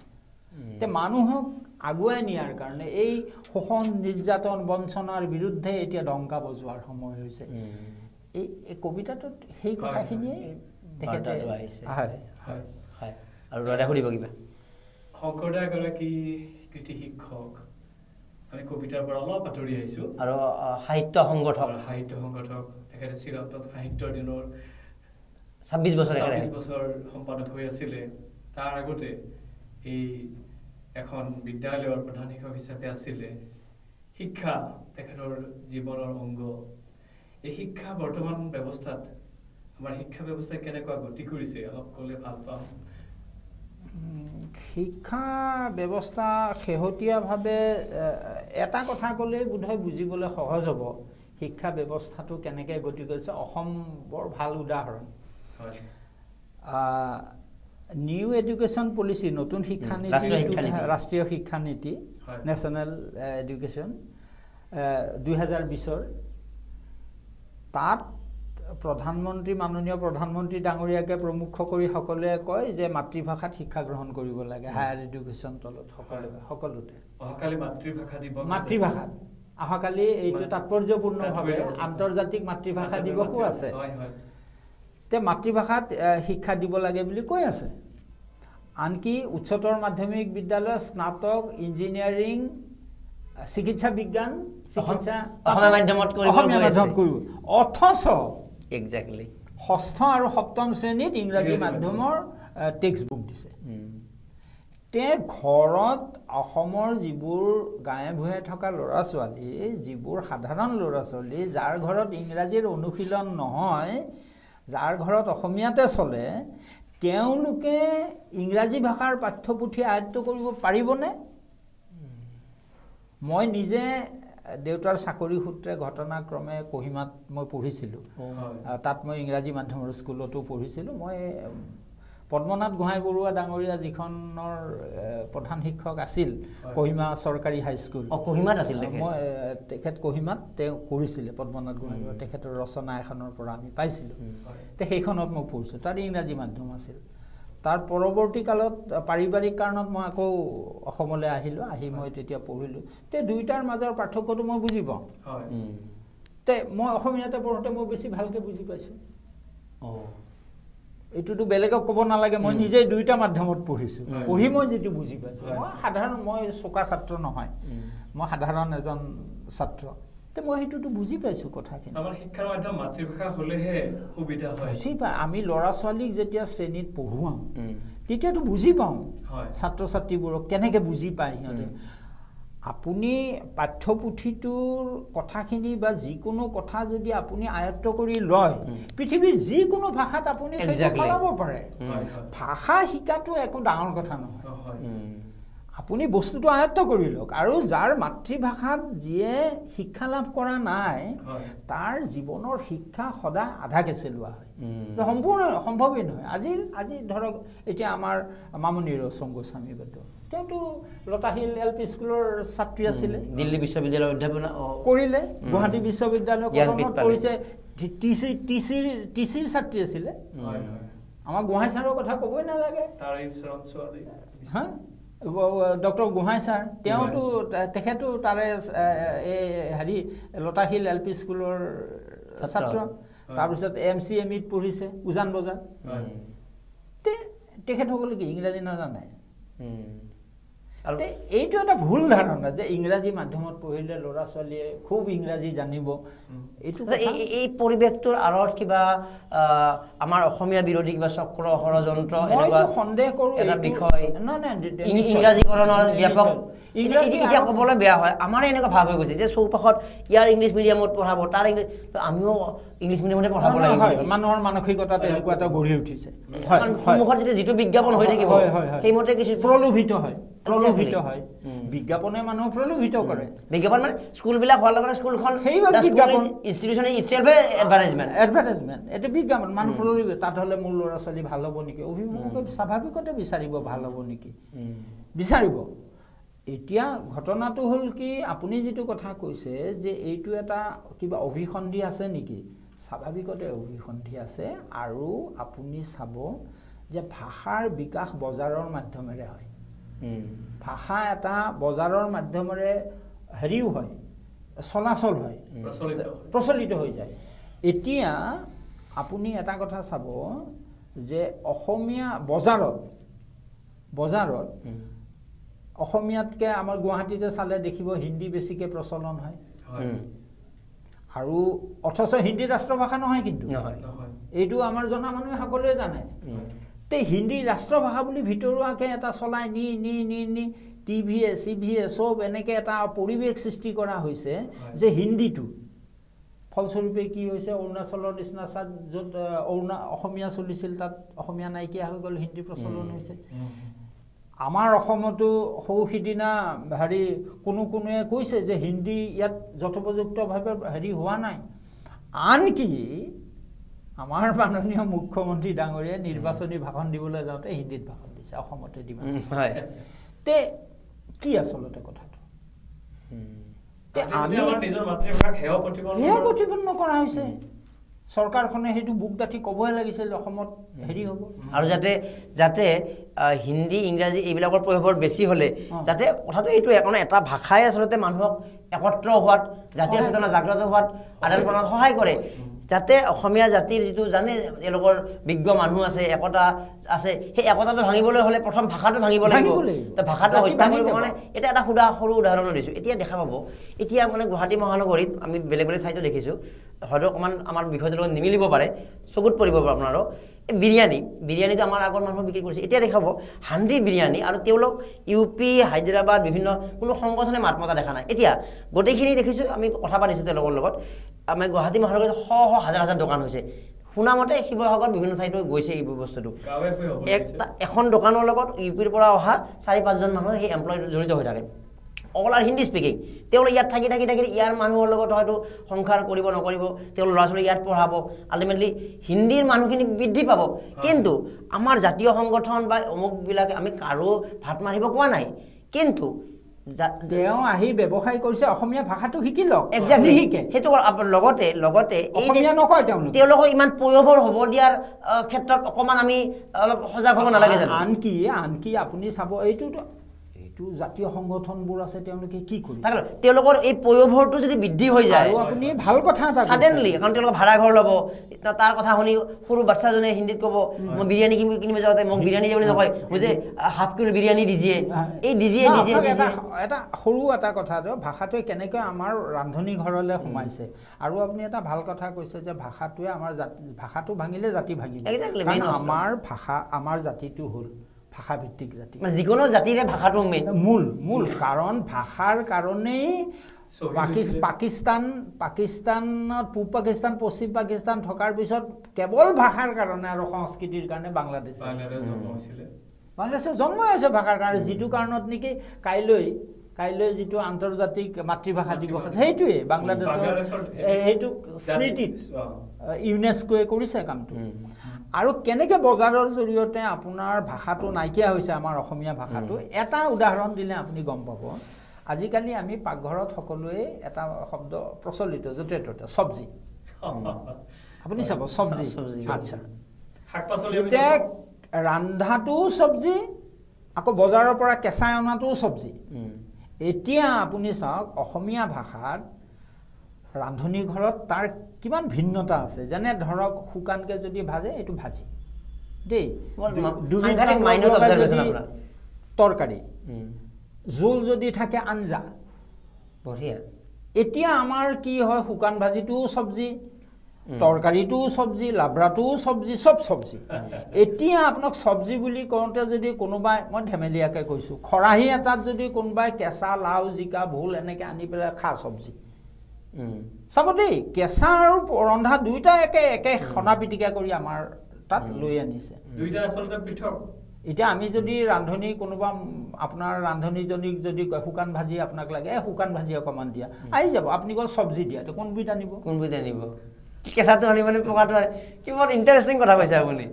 তে মানুহক আগুৱাই নিয়াৰ কাৰণে এই শোষণ নিৰ্যাতন বঞ্চনাৰ বিৰুদ্ধে এতিয়া ডংকা বজোৱাৰ সময় হৈছে এই কবিতাটোত সেই কথাখিনিয়ে তেখেতে হয় হয় হয় আৰু ৰদা সুধিব কিবা শংকৰদা এগৰাকী কৃতি শিক্ষক আমি কবিতাৰ পৰা অলপ আঁতৰি আহিছোঁ আৰু সাহিত্য সংগঠক তেখেতে চিৰন্তন সাহিত্যৰ দিনৰ 26 বছৰ সম্পাদক হৈ আছিলে তাৰ আগতে এই এখন বিদ্যালয়ৰ প্ৰধান শিক্ষক হিচাপে আছিলে শিক্ষা তেখেতৰ জীৱনৰ অংগ এই শিক্ষা বৰ্তমান ব্যৱস্থাত আমাৰ শিক্ষা ব্যৱস্থাই কেনেকুৱা গতি কৰিছে অলপ ক'লে ভাল পাম শিক্ষা ব্যৱস্থা শেহতীয়াভাৱে এটা কথা ক'লেই বোধহয় বুজিবলৈ সহজ হ'ব শিক্ষা ব্যৱস্থাটো কেনেকৈ গতি কৰিছে অসম বৰ ভাল উদাহৰণ নিউ এডুকেশ্যন পলিচি নতুন শিক্ষানীতি ৰাষ্ট্ৰীয় শিক্ষানীতি নেশ্যনেল এডুকেশ্যন 2020 তাত মাননীয় প্ৰধানমন্ত্ৰী ডাঙৰীয়াকে প্ৰমুখ কৰি সকলোৱে কয় যে মাতৃভাষাত শিক্ষা গ্ৰহণ কৰিব লাগে হায়াৰ এডুকেশ্যন তলত সকলোতে অহাকালি মাতৃভাষা দিৱস মাতৃভাষাত অহাকালি এইটো তাৎপৰ্যপূৰ্ণভাৱে আন্তৰ্জাতিক মাতৃভাষা দিৱসো আছে তে মাতৃভাষাত শিক্ষা দিব লাগে বুলি কৈ আছে আনকি উচ্চতৰ মাধ্যমিক বিদ্যালয় স্নাতক ইঞ্জিনিয়াৰিং চিকিৎসা বিজ্ঞান অসমীয়া মাধ্যমত কৰিব অথচ এক্স্যাক্টলি ষষ্ঠ আৰু সপ্তম শ্ৰেণীত ইংৰাজী মাধ্যমৰ টেক্সট বুক দিছে তে ঘৰত অসমৰ যিবোৰ গাঁৱে ভূঞে থকা ল'ৰা ছোৱালী যিবোৰ সাধাৰণ ল'ৰা ছোৱালী যাৰ ঘৰত ইংৰাজীৰ অনুশীলন নহয় যাৰ ঘৰত অসমীয়াতে চলে তেওঁলোকে ইংৰাজী ভাষাৰ পাঠ্যপুথি আয়ত্ত কৰিব পাৰিবনে মই নিজে দেউতাৰ চাকৰি সূত্ৰে ঘটনাক্ৰমে কোহিমাত মই পঢ়িছিলোঁ তাত মই ইংৰাজী মাধ্যমৰ স্কুলতো পঢ়িছিলোঁ মই পদ্মনাথ গোহাঁই বৰুৱা ডাঙৰীয়া যিখনৰ প্ৰধান শিক্ষক আছিল কোহিমা চৰকাৰী হাইস্কুল কোহিমাত আছিল মই তেখেত কোহিমাত তেওঁ কৰিছিলে পদ্মনাথ গোহাঁই বৰুৱা তেখেতৰ ৰচনা এখনৰ পৰা আমি পাইছিলোঁ তে সেইখনত মই পঢ়িছোঁ তাত ইংৰাজী মাধ্যম আছিল তাৰ পৰৱৰ্তী কালত পাৰিবাৰিক কাৰণত মই আকৌ অসমলৈ আহিলোঁ আহি মই তেতিয়া পঢ়িলোঁ তে দুইটাৰ মাজৰ পাৰ্থক্যটো মই বুজি পাওঁ তে মই অসমীয়াতে পঢ়োঁতে মই বেছি ভালকৈ বুজি পাইছোঁ এইটোতো বেলেগক ক'ব নালাগে মই নিজেই দুইটা মাধ্যমত পঢ়িছোঁ পঢ়ি মই যিটো বুজি পাইছোঁ মই চোকা ছাত্ৰ নহয় মই সাধাৰণ এজন ছাত্ৰ তে মই সেইটোতো বুজি পাইছোঁ কথাখিনি আমাৰ শিক্ষাৰ মাধ্যম মাতৃভাষা হ'লেহে সুবিধা হয় বুজি পায় আমি ল'ৰা ছোৱালীক যেতিয়া শ্ৰেণীত পঢ়ুৱাওঁ তেতিয়াতো বুজি পাওঁ ছাত্ৰ ছাত্ৰীবোৰক কেনেকৈ বুজি পায় সিহঁতে আপুনি পাঠ্যপুথিটোৰ কথাখিনি বা যিকোনো কথা যদি আপুনি আয়ত্ত কৰি লয় পৃথিৱীৰ যিকোনো ভাষাত আপুনি চলাব পাৰে ভাষা শিকাটো একো ডাঙৰ কথা নহয় আপুনি বস্তুটো আয়ত্ত কৰি লওক আৰু যাৰ মাতৃভাষাত যিয়ে শিক্ষা লাভ কৰা নাই তাৰ জীৱনৰ শিক্ষা সদায় আধাকে চলোৱা হয় সম্পূৰ্ণ সম্ভৱেই নহয় আজি ধৰক এতিয়া আমাৰ মামণি ৰয়ছম গোস্বামী বাইদেউ তেওঁতো লতাশিল LP স্কুলৰ ছাত্ৰী আছিলে দিল্লী বিশ্ববিদ্যালয়ৰ অধ্যাপনা কৰিলে গুৱাহাটী বিশ্ববিদ্যালয় কটনত পঢ়িছে টিচিৰ ছাত্ৰী আছিলে আমাৰ গোহাঁই ছাৰৰ কথা ক'বই নালাগে হা ডক্টৰ গোহাঁই ছাৰ তেওঁতো তেখেতো তাৰে এই হেৰি লতাশিল LP স্কুলৰ ছাত্ৰ তাৰপিছত MCMEত পঢ়িছে উজান বজাৰ তেখেতসকলে কি ইংৰাজী নাজানে এইটো এটা ভুল ধাৰণা যে ইংৰাজী মাধ্যমত পঢ়িলে ল'ৰা ছোৱালীয়ে খুব ইংৰাজী জানিব এইটো এই পৰিৱেশটোৰ আঁৰত কিবা আমাৰ অসমীয়া বিৰোধী কিবা চক্ৰ ষড়যন্ত্ৰ মইতো সন্দেহ কৰোঁ এটা বিষয় ইংৰাজীকৰণৰ ব্যাপক এতিয়া ক'বলৈ বেয়া হয় আমাৰ এনেকুৱা ভাৱ হৈ গৈছে যে চৌপাশত ইয়াৰ ইংলিছ মিডিয়ামত পঢ়াব তাৰ ইংলিছ আমিও ইংলিছ মিডিয়ামতে পঢ়াব লাগিব মানুহৰ মানসিকতা তেনেকুৱা এটা গঢ়ি উঠিছে সন্মুখত যিটো বিজ্ঞাপন হৈ থাকিব সেইমতে কিছু প্ৰলোভিত হয় বিজ্ঞাপনে মানুহক প্ৰলোভিত কৰে বিজ্ঞাপন মানে স্কুলবিলাক হোৱাৰ লগে স্কুলখন বিজ্ঞাপন ইনষ্টিটিউচন ইটছেলফে এডভাৰটাইজমেণ্ট এইটো বিজ্ঞাপন মানুহ প্ৰলোভিত তাত হ'লে মোৰ ল'ৰা ছোৱালী ভাল হ'ব নেকি অভিভাৱকে স্বাভাৱিকতে বিচাৰিব ভাল হ'ব নেকি বিচাৰিব এতিয়া ঘটনাটো হ'ল কি আপুনি যিটো কথা কৈছে যে এইটো এটা কিবা অভিসন্ধি আছে নেকি স্বাভাৱিকতে অভিসন্ধি আছে আৰু আপুনি চাব যে ভাষাৰ বিকাশ বজাৰৰ মাধ্যমেৰে হয় ভাষা এটা বজাৰৰ মাধ্যমেৰে হেৰিও হয় চলাচল হয় প্ৰচলিত হৈ যায় এতিয়া আপুনি এটা কথা চাব যে অসমীয়া বজাৰত অসমীয়াতকৈ আমাৰ গুৱাহাটীতে চালে দেখিব হিন্দী বেছিকৈ প্ৰচলন হয় আৰু অথচ হিন্দী ৰাষ্ট্ৰভাষা নহয় কিন্তু এইটো আমাৰ জনা মানুহে সকলোৱে জানে তে হিন্দী ৰাষ্ট্ৰভাষা বুলি ভিতৰুৱাকৈ এটা চলাই নি টিভিয়ে চিভিয়ে চব এনেকৈ এটা পৰিৱেশ সৃষ্টি কৰা হৈছে যে হিন্দীটো ফলস্বৰূপে কি হৈছে অৰুণাচলৰ নিচিনা চাত য'ত অসমীয়া চলিছিল তাত অসমীয়া নাইকিয়া হৈ গ'ল হিন্দী প্ৰচলন হৈছে আমাৰ অসমতো সৌসিদিনা হেৰি কোনোৱে কৈছে যে হিন্দী ইয়াত যথোপযুক্তভাৱে হেৰি হোৱা নাই আনকি আমাৰ মাননীয় মুখ্যমন্ত্ৰী ডাঙৰীয়াই নিৰ্বাচনী ভাষণ দিবলৈ যাওঁতে হিন্দীত ভাষণ দিছে অসমতে দিব তে কি আচলতে কথাটো আমি সেয়া প্ৰতিপন্ন কৰা হৈছে চৰকাৰখনে সেইটো বুক ডাঠি ক'বই লাগিছিল অসমত হেৰি হ'ব আৰু যাতে হিন্দী ইংৰাজী এইবিলাকৰ প্ৰয়োভৰ বেছি হ'লে যাতে কথাটো এইটোৱে কাৰণ এটা ভাষাই আচলতে মানুহক একত্ৰ হোৱাত জাতীয় চেতনা জাগ্ৰত হোৱাত আদান প্ৰদানত সহায় কৰে যাতে অসমীয়া জাতিৰ যিটো জানে তেওঁলোকৰ বিজ্ঞ মানুহ আছে একতা আছে সেই একতাটো ভাঙিবলৈ হ'লে প্ৰথম ভাষাটো ভাঙিব লাগিব ভাষাটো হত্যা কৰিব কাৰণে এটা সৰু উদাহৰণ দিছোঁ এতিয়া দেখা পাব এতিয়া মানে গুৱাহাটী মহানগৰীত আমি বেলেগ ঠাইতো দেখিছোঁ হয়তো অকণমান আমাৰ বিষয়টোৰ লগত নিমিলিব পাৰে চকুত পৰিব আপোনাৰো এই বিৰিয়ানীটো আমাৰ আগৰ মানুহ বিক্ৰী কৰিছে এতিয়া দেখাব হাণ্ডি বিৰিয়ানী আৰু তেওঁলোক UP হায়দৰাবাদ বিভিন্ন কোনো সংগঠনে মাত মতা দেখা নাই এতিয়া গোটেইখিনি দেখিছোঁ আমি কথা পাতিছোঁ তেওঁলোকৰ লগত আমাৰ গুৱাহাটী মহানগৰীত হাজাৰ দোকান হৈছে শুনামতে শিৱসাগৰত বিভিন্ন ঠাইতো গৈছে এই বস্তুটো এখন দোকানৰ লগত UPৰ পৰা অহা 4-5জন মানুহ সেই এমপ্লয় জড়িত হৈ থাকে অকল আৰু হিন্দী স্পিকিং তেওঁলোক ইয়াত থাকি ইয়াৰ মানুহৰ লগত হয়তো সংসাৰ কৰিব নকৰিব তেওঁলোক ল'ৰা ছোৱালী ইয়াত পঢ়াব আল্টিমেটলি হিন্দীৰ মানুহখিনি বৃদ্ধি পাব কিন্তু আমাৰ জাতীয় সংগঠন বা অমুকবিলাকে আমি কাৰো ভাত মাৰিব কোৱা নাই কিন্তু তেওঁ আহি ব্যৱসায় কৰিছে অসমীয়া ভাষাটো শিকি লওক একজাক্টলি শিকে সেইটো লগতে অসমীয়া নকয় তেওঁলোকক ইমান প্ৰয়োভৰ হ'ব দিয়াৰ ক্ষেত্ৰত অকণমান আমি অলপ সজাগ হ'ব নালাগে জানো আনকি আপুনি চাব এইটো জাতীয় সংগঠনবোৰ আছে তেওঁলোকে কি কৰিছে তেওঁলোকৰ এই প্ৰয়োভৰটো যদি বৃদ্ধি হৈ যায় আৰু আপুনি ভাল কথা এটা সাডেনলি কাৰণ তেওঁলোকে ভাড়া ঘৰ ল'ব তাৰ কথা শুনি সৰু বাচ্চাজনে হিন্দীত ক'ব মই বিৰিয়ানী কিনিব যাওঁতে মোক বিৰিয়ানী বুলি নকয় বুজে হাফ কিলো বিৰিয়ানী দিজিয়ে এই দিজিয়ে এটা সৰু এটা কথা ভাষাটোৱে কেনেকৈ আমাৰ ৰান্ধনি ঘৰলৈ সোমাইছে আৰু আপুনি এটা ভাল কথা কৈছে যে ভাষাটোৱে আমাৰ ভাষাটো ভাঙিলে জাতি ভাঙিব আমাৰ ভাষা আমাৰ জাতিটো হ'ল ভাষাভিত্তিক জাতি যিকোনো জাতিৰে ভাষাটো মূল কাৰণ ভাষাৰ কাৰণেই পাকিস্তানত পূব পাকিস্তান পশ্চিম পাকিস্তান থকাৰ পিছত কেৱল ভাষাৰ কাৰণে আৰু সংস্কৃতিৰ কাৰণে বাংলাদেশে জন্ম হৈছে ভাষাৰ কাৰণে যিটো কাৰণত নেকি কাইলৈ যিটো আন্তৰ্জাতিক মাতৃভাষা দিৱস আছে সেইটোৱে বাংলাদেশৰ সেইটো স্মৃতিত ইউনেস্কোৱে কৰিছে কামটো আৰু কেনেকৈ বজাৰৰ জৰিয়তে আপোনাৰ ভাষাটো নাইকিয়া হৈছে আমাৰ অসমীয়া ভাষাটো এটা উদাহৰণ দিলে আপুনি গম পাব আজিকালি আমি পাকঘৰত সকলোৱে এটা শব্দ প্ৰচলিত য'তে ত'তে চব্জি আপুনি চাব চব্জি আচ্ছা এতিয়া ৰান্ধাটোও চব্জি আকৌ বজাৰৰ পৰা কেঁচাই অনাটোও চব্জি এতিয়া আপুনি চাওক অসমীয়া ভাষাত ৰান্ধনি ঘৰত তাৰ কিমান ভিন্নতা আছে যেনে ধৰক শুকানকৈ যদি ভাজে এইটো ভাজি দেই তৰকাৰী জোল যদি থাকে আঞ্জা বঢ়িয়া এতিয়া আমাৰ কি হয় শুকান ভাজিটোও চব্জি তৰকাৰীটোও চব্জি লাবৰাটোও চব্জি চব চব্জি এতিয়া আপোনাক চব্জি বুলি কওঁতে যদি কোনোবাই মই ধেমেলীয়াকৈ কৈছোঁ খৰাহী এটাত যদি কোনোবাই কেঁচা লাও জিকা ভোল এনেকৈ আনি পেলাই খা চব্জি চাব দেই কেঁচা আৰু ৰন্ধা দুইটা একে সনা পিটিকা কৰি আমাৰ তাত লৈ আনিছে এতিয়া আমি যদি ৰান্ধনি কোনোবা আপোনাৰ ৰান্ধনিজনীক যদি কয় শুকান ভাজি আপোনাক লাগে শুকান ভাজি অকণমান দিয়া আহি যাব আপুনি কল চব্জি দিয়া কোনবিধ আনিব কেঁচাটো আনিব নে পকাটো আনিব কি বৰ ইণ্টাৰেষ্টিং কথা কৈছে আপুনি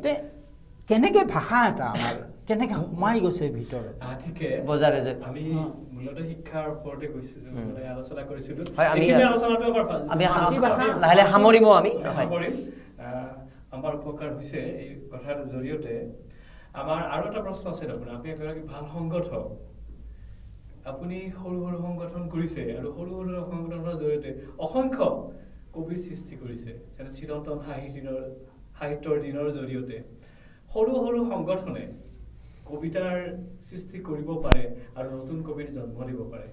কেনেকৈ ভাষা এটা আমাৰ কেনেকৈ সোমাই গৈছে ভিতৰত ঠিকে বজাৰে যে আমি মূলতঃ শিক্ষাৰ ওপৰতে কৈছিলোঁ মানে আলোচনা কৰিছিলোঁ হয় আমি আলোচনাটো আমি লাহে লাহে সামৰিম আমি সামৰিম আমাৰ উপকাৰ হৈছে এই কথাৰ জৰিয়তে আমাৰ আৰু এটা প্ৰশ্ন আছে আপোনাৰ আপুনি এগৰাকী ভাল সংগঠক আপুনি সৰু সৰু সংগঠন কৰিছে আৰু সৰু সৰু সংগঠনৰ জৰিয়তে অসংখ্য কবিৰ সৃষ্টি কৰিছে যেনে চিৰন্তন সাহিত্যৰ দিনৰ জৰিয়তে সৰু সৰু সংগঠনে কবিতাৰ সৃষ্টি কৰিব পাৰে আৰু নতুন কবিৰ জন্ম দিব পাৰে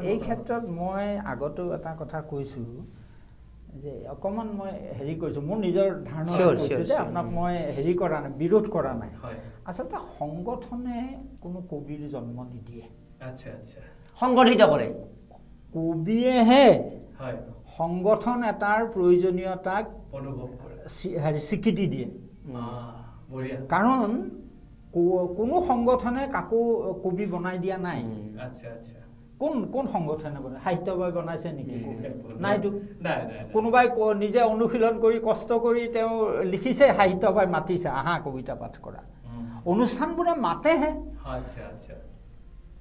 এই ক্ষেত্ৰত মই আগতো এটা কথা কৈছোঁ যে অকণমান মই হেৰি কৰিছোঁ মোৰ নিজৰ ধাৰণা কৈছোঁ যে আপোনাক মই হেৰি কৰা নাই বিৰোধ কৰা নাই আচলতে সংগঠনে কোনো কবিৰ জন্ম নিদিয়ে সংগঠিত কৰে কবিয়েহে সংগঠন এটাৰ প্ৰয়োজনীয়তাক অনুভৱ কৰে স্বীকৃতি দিয়ে কাৰণ কোনো সংগঠনে কাকো কবি বনাই দিয়া নাই কোন সংগঠনে বনায় সাহিত্যবাই বনাইছে নেকি নাইতো কোনোবাই নিজে অনুশীলন কৰি কষ্ট কৰি তেওঁ লিখিছে সাহিত্যবাই মাতিছে আহা কবিতা পাঠ কৰা অনুষ্ঠানবোৰে মাতেহে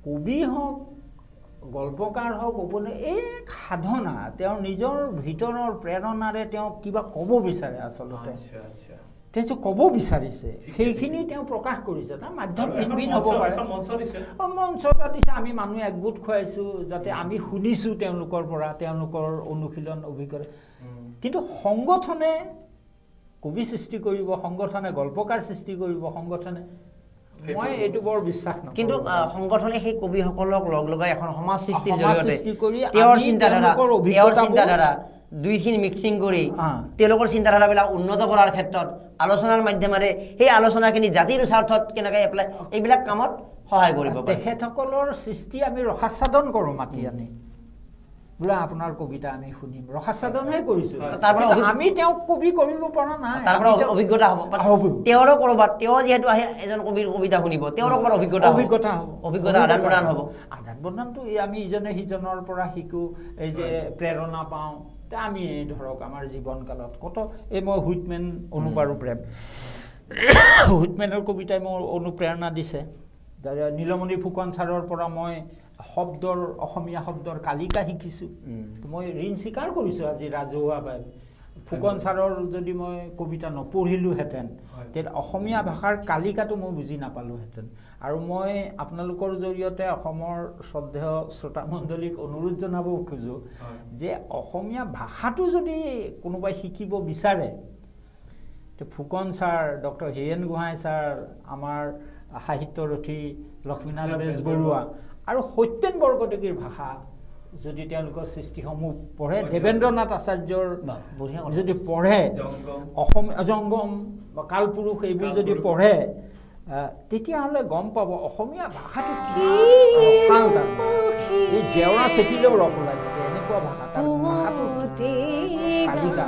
কবি হওক গল্পকাৰ হওক এই সাধনা তেওঁৰ নিজৰ ভিতৰৰ প্ৰেৰণাৰে তেওঁ কিবা ক'ব বিচাৰে আচলতে তেওঁ ক'ব বিচাৰিছে সেইখিনি তেওঁ প্ৰকাশ কৰিছে তাৰ মাধ্যম ভিন ভিন হ'ব পাৰে মঞ্চ এটা দিছে আমি মানুহ একগোট খুৱাইছোঁ যাতে আমি শুনিছোঁ তেওঁলোকৰ পৰা তেওঁলোকৰ অনুশীলন অভিজ্ঞতা কিন্তু সংগঠনে কবি সৃষ্টি কৰিব সংগঠনে গল্পকাৰ সৃষ্টি কৰিব সংগঠনে মই এইটো বৰ বিশ্বাস নকৰোঁ কিন্তু সংগঠনে সেই কবিসকলক লগ লগাই এখন সমাজ সৃষ্টিৰ সৃষ্টি কৰি তেওঁৰ চিন্তাধাৰা দুইখিনি মিক্সিং কৰি তেওঁলোকৰ চিন্তাধাৰাবিলাক উন্নত কৰাৰ ক্ষেত্ৰত আলোচনাৰ মাধ্যমেৰে সেই আলোচনাখিনি জাতিৰ স্বাৰ্থত কেনেকৈ এপ্লাই এইবিলাক কামত সহায় কৰিব তেখেতসকলৰ সৃষ্টি আমি ৰসাস্বাদন কৰোঁ মাতি আনি বোলে আপোনাৰ কবিতা আমি শুনিম ৰসাস্বাদনহে কৰিছোঁ আমি তেওঁক কবি কৰিব পৰা নাই তাৰ পৰা অভিজ্ঞতা হ'ব তেওঁৰো ক'ৰবাত তেওঁ যিহেতু আহে এজন কবিৰ কবিতা শুনিব তেওঁৰ ক'ৰবাত অভিজ্ঞতা আদান প্ৰদানটো আমি ইজনে সিজনৰ পৰা শিকোঁ এই যে প্ৰেৰণা পাওঁ আমি ধৰক আমাৰ জীৱনকালত কত এই মই হুইটমেন অনুপাৰো প্ৰেম হুইটমেনৰ কবিতাই মোৰ অনুপ্ৰেৰণা দিছে নীলমণি ফুকন ছাৰৰ পৰা মই শব্দৰ অসমীয়া শব্দৰ কালিকা শিকিছোঁ মই ঋণ স্বীকাৰ কৰিছোঁ আজি ৰাজহুৱাভাৱে ফুকন ছাৰৰ যদি মই কবিতা নপঢ়িলোহেঁতেন তেতিয়া অসমীয়া ভাষাৰ কালিকাটো মই বুজি নাপালোহেঁতেন আৰু মই আপোনালোকৰ জৰিয়তে অসমৰ শ্ৰদ্ধেয় শ্ৰোতামণ্ডলীক অনুৰোধ জনাব খোজোঁ যে অসমীয়া ভাষাটো যদি কোনোবাই শিকিব বিচাৰে Phukan sir doctor Hiren Gohain sir আমাৰ সাহিত্যৰথী লক্ষ্মীনাথ বেজবৰুৱা আৰু সত্যেন বৰকটকীৰ ভাষা যদি তেওঁলোকৰ সৃষ্টিসমূহ পঢ়ে দেৱেন্দ্ৰনাথ আচাৰ্যৰ যদি পঢ়ে অসমীয়া জংগম বা কালপুৰুষ এইবোৰ যদি পঢ়ে তেতিয়াহ'লে গম পাব অসমীয়া ভাষাটো কিমান ৰসাল এই জেওৰা চেপিলেও ৰস ওলাই থাকে এনেকুৱা ভাষা তাৰ ভাষাটো কালিকা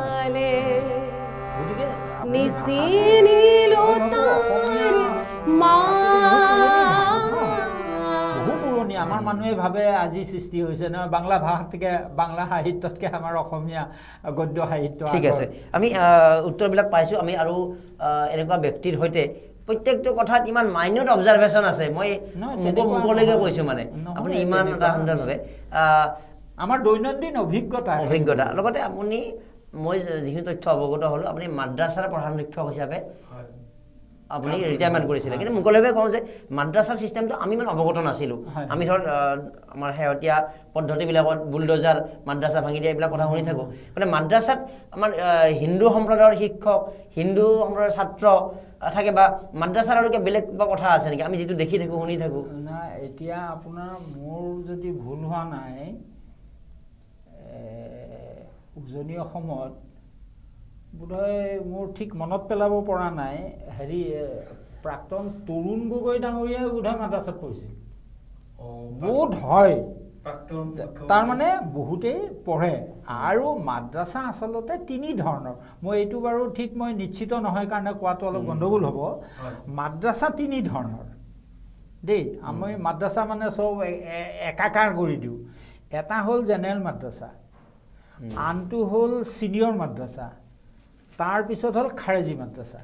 গতিকে আমাৰ মানুহে ভাবে আজি সৃষ্টি হৈছে নহয় বাংলা ভাষাতকৈ বাংলা সাহিত্যতকৈ আমাৰ অসমীয়া গদ্য সাহিত্য ঠিক আছে আমি উত্তৰবিলাক পাইছোঁ আমি আৰু এনেকুৱা ব্যক্তিৰ সৈতে প্ৰত্যেকটো কথাত ইমান মাইনত অবজাৰভেশ্যন আছে মই মুকলৈকে কৈছোঁ মানে আপুনি ইমান এটা সুন্দৰভাৱে আমাৰ দৈনন্দিন অভিজ্ঞতা লগতে আপুনি মই যিখিনি তথ্য অৱগত হ'লোঁ আপুনি মাদ্ৰাছাৰ প্ৰধান শিক্ষক হিচাপে আপুনি ৰিটায়াৰমেণ্ট কৰিছিলে কিন্তু মুকলিভাৱে কওঁ যে মাদ্ৰাছাৰ চিষ্টেমটো আমি ইমান অৱগত নাছিলোঁ আমি ধৰ আমাৰ শেহতীয়া পদ্ধতিবিলাকত বুলডোজাৰ মাদ্ৰাছা ভাঙি দিয়া এইবিলাক কথা শুনি থাকোঁ মানে মাদ্ৰাছাত আমাৰ হিন্দু সম্প্ৰদায়ৰ শিক্ষক হিন্দু সম্প্ৰদায়ৰ ছাত্ৰ থাকে বা মাদ্ৰাছাৰ আৰু কিবা বেলেগ কিবা কথা আছে নেকি আমি যিটো দেখি থাকোঁ শুনি থাকোঁ নাই এতিয়া আপোনাৰ মোৰ যদি ভুল হোৱা নাই উজনি অসমত বোধহয় মোৰ ঠিক মনত পেলাব পৰা নাই হেৰি প্ৰাক্তন তৰুণ গগৈ ডাঙৰীয়াই বোধহয় মাদ্ৰাছাত পঢ়িছিল বোধ হয় তাৰমানে বহুতেই পঢ়ে আৰু মাদ্ৰাছা আচলতে তিনি ধৰণৰ মই এইটো বাৰু ঠিক মই নিশ্চিত নহয় কাৰণে কোৱাটো অলপ গণ্ডগোল হ'ব মাদ্ৰাছা তিনি ধৰণৰ দেই আমি মাদ্ৰাছা মানে চব একাকাৰ কৰি দিওঁ এটা হ'ল জেনেৰেল মাদ্ৰাছা আনটো হ'ল ছিনিয়ৰ মাদ্ৰাছা তাৰপিছত হ'ল খাৰেজী মাদ্ৰাছা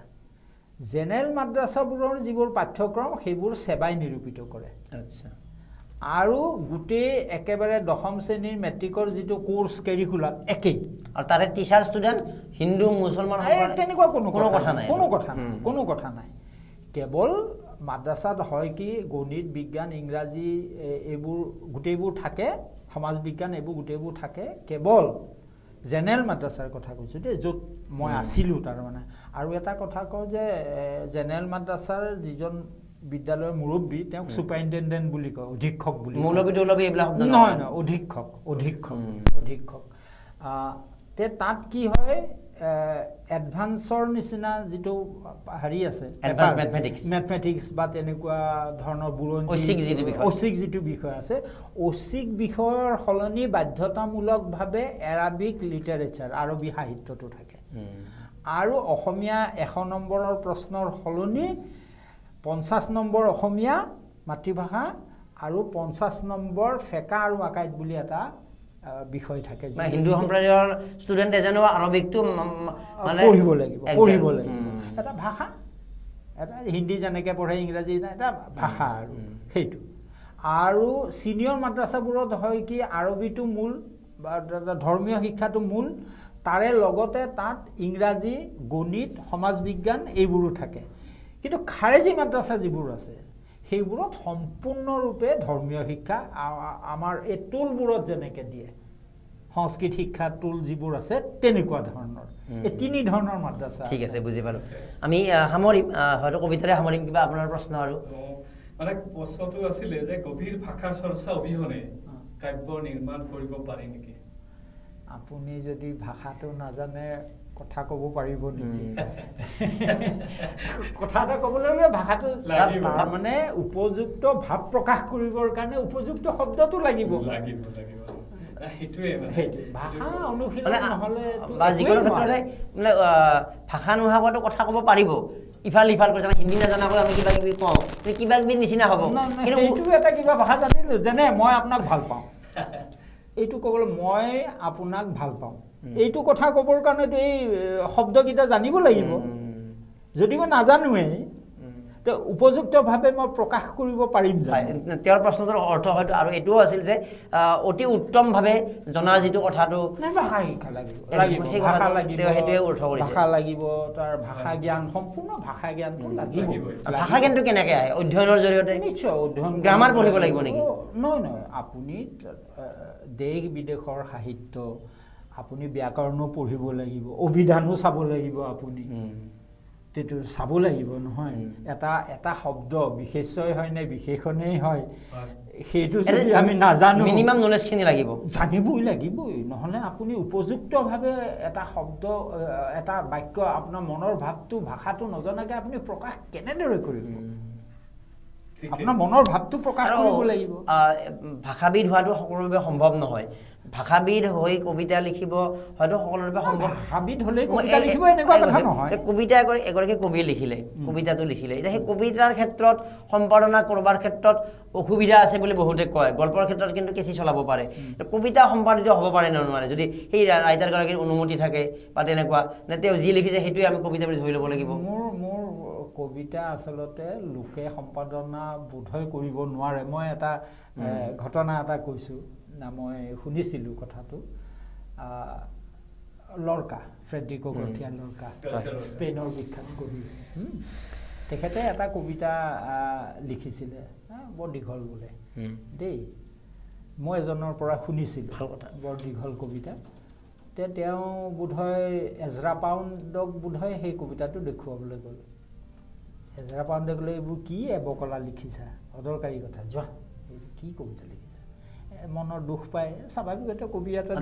জেনেৰেল মাদ্ৰাছাবোৰৰ যিবোৰ পাঠ্যক্ৰম সেইবোৰ সেৱাই নিৰূপিত কৰে আচ্ছা আৰু গোটেই একেবাৰে 10ম শ্ৰেণীৰ মেট্ৰিকৰ যিটো কোৰ্স কাৰিকুলাম একেই আৰু তাৰে টিচাৰ ষ্টুডেণ্ট হিন্দু মুছলমান তেনেকুৱা কোনো কথা নাই কোনো কথা নাই কেৱল মাদ্ৰাছাত হয় কি গণিত বিজ্ঞান ইংৰাজী এইবোৰ গোটেইবোৰ থাকে সমাজ বিজ্ঞান এইবোৰ গোটেইবোৰ থাকে কেৱল জেনেৰেল মাদ্ৰাছাৰ কথা কৈছোঁ দেই য'ত মই আছিলোঁ তাৰমানে আৰু এটা কথা কওঁ যে জেনেৰেল মাদ্ৰাছাৰ যিজন বিদ্যালয়ৰ মুৰব্বী তেওঁক সুপাৰিনটেণ্ডেণ্ট বুলি কয় অধীক্ষক বুলি নহয় অধীক্ষক তে তাত কি হয় এডভান্সৰ নিচিনা যিটো হেৰি আছে মেথমেটিক্স বা তেনেকুৱা ধৰণৰ ঐচ্ছিক যিটো বিষয় আছে ঐচ্ছিক বিষয়ৰ সলনি বাধ্যতামূলকভাৱে এৰাবিক লিটাৰেচাৰ আৰবী সাহিত্যটো থাকে আৰু অসমীয়া 100 নম্বৰৰ প্ৰশ্নৰ সলনি 50 নম্বৰ অসমীয়া মাতৃভাষা আৰু 50 নম্বৰ ফেকা আৰু আকাইদ বুলি এটা বিষয় থাকে হিন্দু সম্প্ৰদায়ৰ ষ্টুডেণ্ট এজনো আৰবিকটো মানে পঢ়িব লাগিব এটা ভাষা এটা হিন্দী যেনেকৈ পঢ়ে ইংৰাজী এটা ভাষা আৰু সেইটো আৰু ছিনিয়ৰ মাদ্ৰাছাবোৰত হয় কি আৰবীটো মূল বা ধৰ্মীয় শিক্ষাটো মূল তাৰে লগতে তাত ইংৰাজী গণিত সমাজ বিজ্ঞান এইবোৰো থাকে কিন্তু খাৰেজী মাদ্ৰাছা যিবোৰ আছে সেইবোৰত সম্পূৰ্ণৰূপে ধৰ্মীয় শিক্ষা আমাৰ এই টুলবোৰত যেনেকৈ দিয়ে সংস্কৃত শিক্ষা টুল যিবোৰ আছে তেনেকুৱা ধৰণৰ এই তিনি ধৰণৰ মাদ্ৰাছা ঠিক আছে বুজি পালোঁ আমি সামৰিম হয়তো কবিতাৰে সামৰিম কিবা আপোনাৰ প্ৰশ্ন আৰু মানে প্ৰশ্নটো আছিলে যে গভীৰ ভাষাৰ চৰ্চা অবিহনে কাব্য নিৰ্মাণ কৰিব পাৰি নেকি আপুনি যদি ভাষাটো নাজানে কথা ক'ব পাৰিব নেকি কথা এটা ক'বলৈ হ'লে ভাষাটো মানে উপযুক্ত ভাৱ প্ৰকাশ কৰিবৰ কাৰণে উপযুক্ত শব্দটো লাগিব ভাষা অনুশীলন নহ'লে বা যিকোনো ক্ষেত্ৰতে মানে ভাষা নোহোৱাকৈ কথা ক'ব পাৰিব ইফাল কৰি হিন্দী নাজানাকৈ আমি কিবা কিবি কওঁ কিবা কিবি নিচিনা হ'ব কিন্তু এইটো এটা কিবা ভাষা জানিলোঁ যেনে মই আপোনাক ভাল পাওঁ এইটো ক'বলৈ মই আপোনাক ভাল পাওঁ এইটো কথা ক'বৰ কাৰণেতো এই শব্দকেইটা জানিব লাগিব যদি মই নাজানোৱেই তো উপযুক্তভাৱে মই প্ৰকাশ কৰিব পাৰিম তেওঁৰ প্ৰশ্নটোৰ অৰ্থ হয়তো আৰু এইটোও আছিল যে অতি উত্তমভাৱে জনাৰ যিটো কথাটো ভাষা শিক্ষা লাগিব ভাষা লাগিব তাৰ ভাষা জ্ঞান সম্পূৰ্ণ ভাষা জ্ঞানটো লাগিব ভাষা জ্ঞানটো কেনেকৈ আহে অধ্যয়নৰ জৰিয়তে নিশ্চয় অধ্যয়ন গ্ৰামাৰ পঢ়িব লাগিব নেকি নহয় আপুনি দেশ বিদেশৰ সাহিত্য আপুনি ব্যাকৰণো পঢ়িব লাগিব অভিধানো চাব লাগিব আপুনি সেইটো চাব লাগিব নহয় এটা শব্দ বিশেষয় হয় নে বিশেষণেই হয় সেইটো যদি আমি নাজানো মিনিমাম নলেজখিনি লাগিব জানিবই লাগিবই নহ'লে আপুনি উপযুক্তভাৱে এটা শব্দ এটা বাক্য আপোনাৰ মনৰ ভাৱটো ভাষাটো নজনাকৈ আপুনি প্ৰকাশ কেনেদৰে কৰিব আপোনাৰ মনৰ ভাৱটো প্ৰকাশ কৰিব লাগিব ভাষাবিদ হোৱাটো সকলোৰে বাবে সম্ভৱ নহয় ভাষাবিদ হৈ কবিতা লিখিব হয়তো সকলোৰে বাবে সম্ভৱ ভাষাবিদ হ'লে কবিতা লিখিব এনেকুৱা কথা নহয় কবিতা এগৰাকী কবি লিখিলে কবিতাটো লিখিলে এতিয়া সেই কবিতাৰ ক্ষেত্ৰত সম্পাদনা কৰবাৰ ক্ষেত্ৰত অসুবিধা আছে বুলি বহুতে কয় গল্পৰ ক্ষেত্ৰত কিন্তু কেঁচি চলাব পাৰে কবিতা সম্পাদিত হ'ব পাৰে নে নোৱাৰে যদি সেই ৰাইটাৰগৰাকীৰ অনুমতি থাকে বা তেনেকুৱা নে তেওঁ যি লিখিছে সেইটোৱে আমি কবিতা বুলি ধৰি ল'ব লাগিব মোৰ কবিতা আচলতে লোকে সম্পাদনা বোধহয় কৰিব নোৱাৰে মই এটা ঘটনা এটা কৈছোঁ না মই শুনিছিলোঁ কথাটো লৰ্কা ফ্ৰেডৰিকো গাৰ্চিয়া লৰ্কা স্পেইনৰ বিখ্যাত কবি তেখেতে এটা কবিতা লিখিছিলে বৰ দীঘল বোলে দেই মই এজনৰ পৰা শুনিছিলোঁ বৰ দীঘল কবিতা তেওঁ বোধহয় এজৰা পাউণ্ডক বোধহয় সেই কবিতাটো দেখুৱাবলৈ গ'ল এজৰা পাউণ্ডে ক'লে এইবোৰ কি এবকলা লিখিছা অদৰকাৰী কথা যোৱা কি কবিতা লিখিছা মনৰ দুখ পায় স্বাভাৱিকতে কবি এটা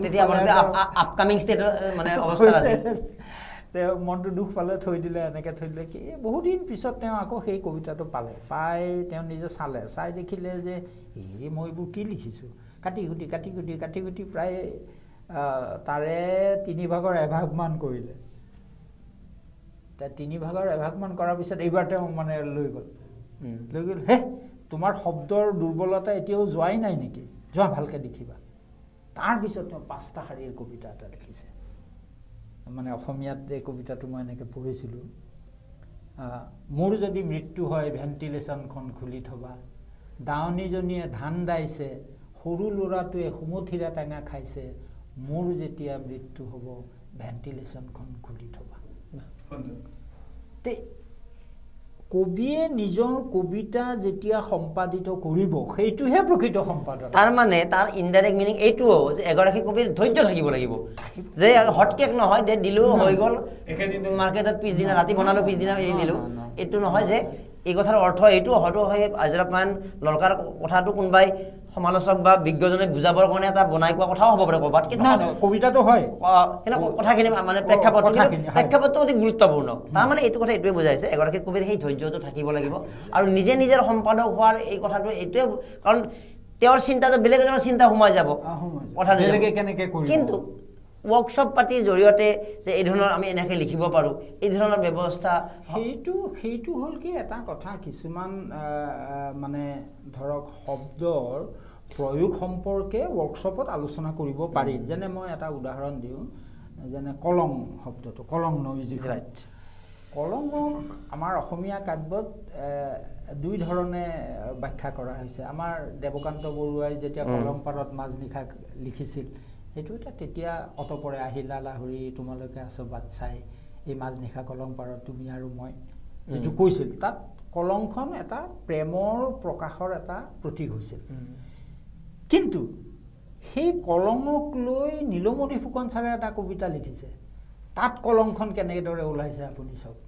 তেওঁ মনটো দুখ পালে থৈ দিলে এনেকৈ থৈ দিলে কি বহুদিন পিছত তেওঁ আকৌ সেই কবিতাটো পাই তেওঁ নিজে চাই দেখিলে যে মই এইবোৰ কি লিখিছোঁ কাটি কুটি প্ৰায় তাৰে 3 ভাগৰ এভাগমান কৰিলে 3 ভাগৰ এভাগমান কৰাৰ পিছত এইবাৰ তেওঁ মানে লৈ গ'ল হে তোমাৰ শব্দৰ দুৰ্বলতা এতিয়াও যোৱাই নাই নেকি যোৱা ভালকৈ লিখিবা তাৰপিছত তেওঁ 5টা শাৰীৰ কবিতা এটা লিখিছে মানে অসমীয়াত এই কবিতাটো মই এনেকৈ পঢ়িছিলোঁ মোৰ যদি মৃত্যু হয় ভেণ্টিলেশ্যনখন খুলি থবা দাৱনীজনীয়ে ধান দাইছে সৰু ল'ৰাটোৱে সুমথিৰা টেঙা খাইছে মোৰ যেতিয়া মৃত্যু হ'ব ভেণ্টিলেশ্যনখন খুলি থবা তে কবিয়ে নিজৰ কবিতা যেতিয়া সম্পাদিত কৰিব সেইটোহে প্ৰকৃত সম্পাদন তাৰ মানে তাৰ ইনডাইৰেক্ট মিনিং এইটোও যে এগৰাকী কবিৰ ধৈৰ্য থাকিব লাগিব যে হটকেক নহয় যে দিলো হৈ গ'ল মাৰ্কেটত পিছদিনা ৰাতি বনালো পিছদিনা এৰি দিলো এইটো নহয় যে এই কথাৰ অৰ্থ এইটো হয়তো সেই আজৰামান লৰকাৰ কথাটো কোনোবাই সমালোচক বা বিজ্ঞজনে বুজাবৰ কাৰণে এটা বনাই কোৱা কথাও হ'ব পাৰে ক'ৰবাত কিন্তু কবিতাটো হয় কথাখিনি মানে প্ৰেক্ষাপটটো অতি গুৰুত্বপূৰ্ণ তাৰমানে এইটো কথা এইটোৱে বুজাইছে এগৰাকী কবিৰ সেই ধৈৰ্যটো থাকিব লাগিব আৰু নিজে নিজৰ সম্পাদক হোৱাৰ এই কথাটো এইটোৱে কাৰণ তেওঁৰ চিন্তাটো বেলেগ এজনৰ চিন্তা সোমাই যাব কথা কিন্তু ৱৰ্কশ্বপ পাতিৰ জৰিয়তে যে এই ধৰণৰ আমি এনেকৈ লিখিব পাৰোঁ এই ধৰণৰ ব্যৱস্থা সেইটো হ'ল কি এটা কথা কিছুমান মানে ধৰক শব্দৰ প্ৰয়োগ সম্পৰ্কে ৱৰ্কশ্বপত আলোচনা কৰিব পাৰি যেনে মই এটা উদাহৰণ দিওঁ যেনে কলং শব্দটো কলং নৈজিক কলঙক আমাৰ অসমীয়া কাব্যত দুই ধৰণে ব্যাখ্যা কৰা হৈছে আমাৰ দেৱকান্ত বৰুৱাই যেতিয়া কলং পাৰত মাজনিশা লিখিছিল সেইটো এটা তেতিয়া অতপৰে আহিলা লাহৰি তোমালোকে আছো বাট চাই এই মাজনিশা কলং পাৰত তুমি আৰু মই যিটো কৈছিল তাত কলংখন এটা প্ৰেমৰ প্ৰকাশৰ এটা প্ৰতীক হৈছিল কিন্তু সেই কলঙক লৈ নীলমণি ফুকন ছাৰে এটা কবিতা লিখিছে তাত কলংখন কেনেদৰে ওলাইছে আপুনি চাওক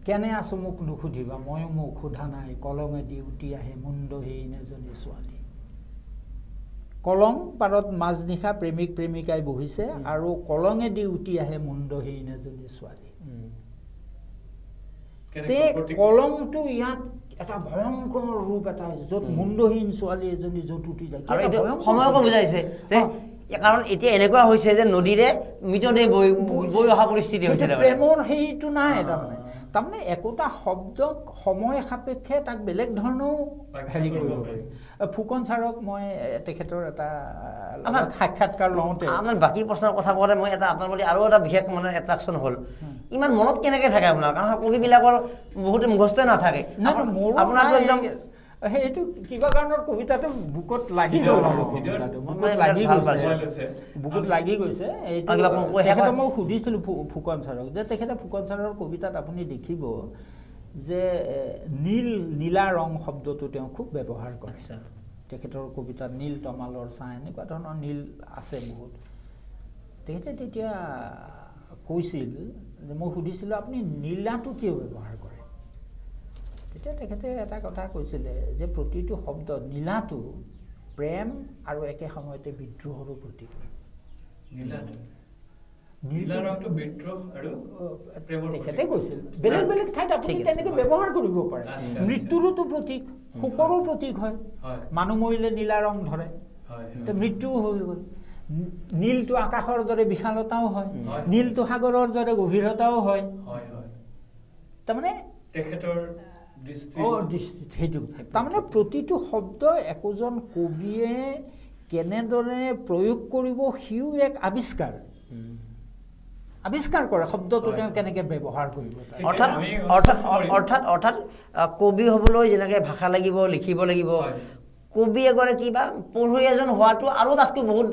কেনে আছো মোক নুসুধিবা ময়ো মোক সোধা নাই কলঙেদি উটি আহে মুণ্ডহীন এজনী ছোৱালী কলং পাৰত মাজনিশা প্ৰেমিক প্ৰেমিকাই বহিছে আৰু কলঙেদি উটি আহে মুণ্ডহীন এজনী ছোৱালী তে কলংটো ইয়াত এটা ভয়ংকৰ ৰূপ এটা য'ত মুণ্ডহীন ছোৱালী এজনী য'ত উঠি যায় সময়কো বুজাইছে যে কাৰণ এতিয়া এনেকুৱা হৈছে যে নদীৰে মৃতদেহ বৈ অহা পৰিস্থিতি হৈছে প্ৰেমৰ সেইটো নাই তাৰমানে একোটা শব্দক সময় সাপেক্ষে তাক বেলেগ ধৰণেও হেৰি কৰিব পাৰি ফুকন ছাৰক মই তেখেতৰ এটা সাক্ষাৎকাৰ লওঁতে আপোনাৰ বাকী প্ৰশ্নৰ কথা কওঁতে মই এটা আপোনাৰ প্ৰতি আৰু এটা বিশেষ মানে এট্ৰাকশ্যন হ'ল ইমান মনত কেনেকৈ থাকে আপোনাৰ কাৰণ কবিবিলাকৰ বহুতে মুখস্থই নাথাকে আপোনাৰতো একদম সেইটো কিবা কাৰণত কবিতাটো বুকত লাগি গ'ল বুকত লাগি গৈছে তেখেতে মই সুধিছিলোঁ ফুকন ছাৰক যে তেখেতে ফুকন ছাৰৰ কবিতাত আপুনি দেখিব যে নীলা ৰং শব্দটো তেওঁ খুব ব্যৱহাৰ কৰে তেখেতৰ কবিতাত নীল তমালৰ ছাঁ এনেকুৱা ধৰণৰ নীল আছে বহুত তেখেতে তেতিয়া কৈছিল যে মই সুধিছিলোঁ আপুনি নীলাটো কিয় ব্যৱহাৰ কৰে তেতিয়া তেখেতে এটা কথা কৈছিলে যে প্ৰতিটো শব্দ নীলাটো প্ৰেম আৰু একে সময়তে বিদ্ৰোহৰো প্ৰতীক তেখেতে কৈছিল বেলেগ বেলেগ ঠাইত আপুনি তেনেকৈ ব্যৱহাৰ কৰিব পাৰে মৃত্যুৰোতো প্ৰতীক শোকৰো প্ৰতীক হয় মানুহ মৰিলে নীলা ৰং ধৰে মৃত্যুও হৈ গ'ল নীলটো আকাশৰ দৰে বিশালতাও হয় নীলটো সাগৰৰ দৰে গভীৰতাও হয় তাৰমানে তেখেতৰ সেইটো তাৰমানে প্ৰতিটো শব্দ একোজন কবিয়ে কেনেদৰে প্ৰয়োগ কৰিব সিও এক আৱিষ্কাৰ কৰে শব্দটো তেওঁ কেনেকৈ ব্যৱহাৰ কৰিব অৰ্থাৎ কবি হ'বলৈ যেনেকৈ ভাষা লাগিব লিখিব লাগিব কবি এগৰাকী বা পঢ়ুৱৈ এজন হোৱাটো আৰু তাতকৈ বহুত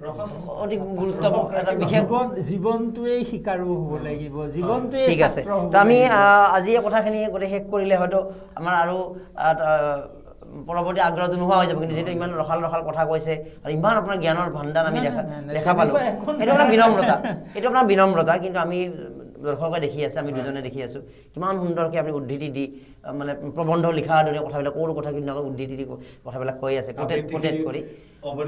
অতি গুৰুত্বপূৰ্ণ এটা বিশেষ জীৱনটোৱেই শিকাৰু হ'ব লাগিব জীৱনটোৱেই ঠিক আছে আমি আজি এই কথাখিনি গোটেই শেষ কৰিলে হয়তো আমাৰ আৰু পৰৱৰ্তী আগ্ৰহটো নোহোৱা হৈ যাব কিন্তু যিহেতু ইমান ৰসাল কথা কৈছে আৰু ইমান আপোনাৰ জ্ঞানৰ ভাণ্ডাৰ আমি দেখা পালোঁ এইটো আপোনাৰ বিনম্ৰতা কিন্তু আমি দৰ্শকে দেখি আছে আমি দুজনে দেখি আছোঁ কিমান সুন্দৰকৈ আপুনি উদ্ধৃতি দি মানে প্ৰবন্ধ লিখাৰ দৰে কথাবিলাক ক'ৰ কথা কিন্তু উদ্ধৃতি দি কথাবিলাক কৈ আছে কোটেট কৰি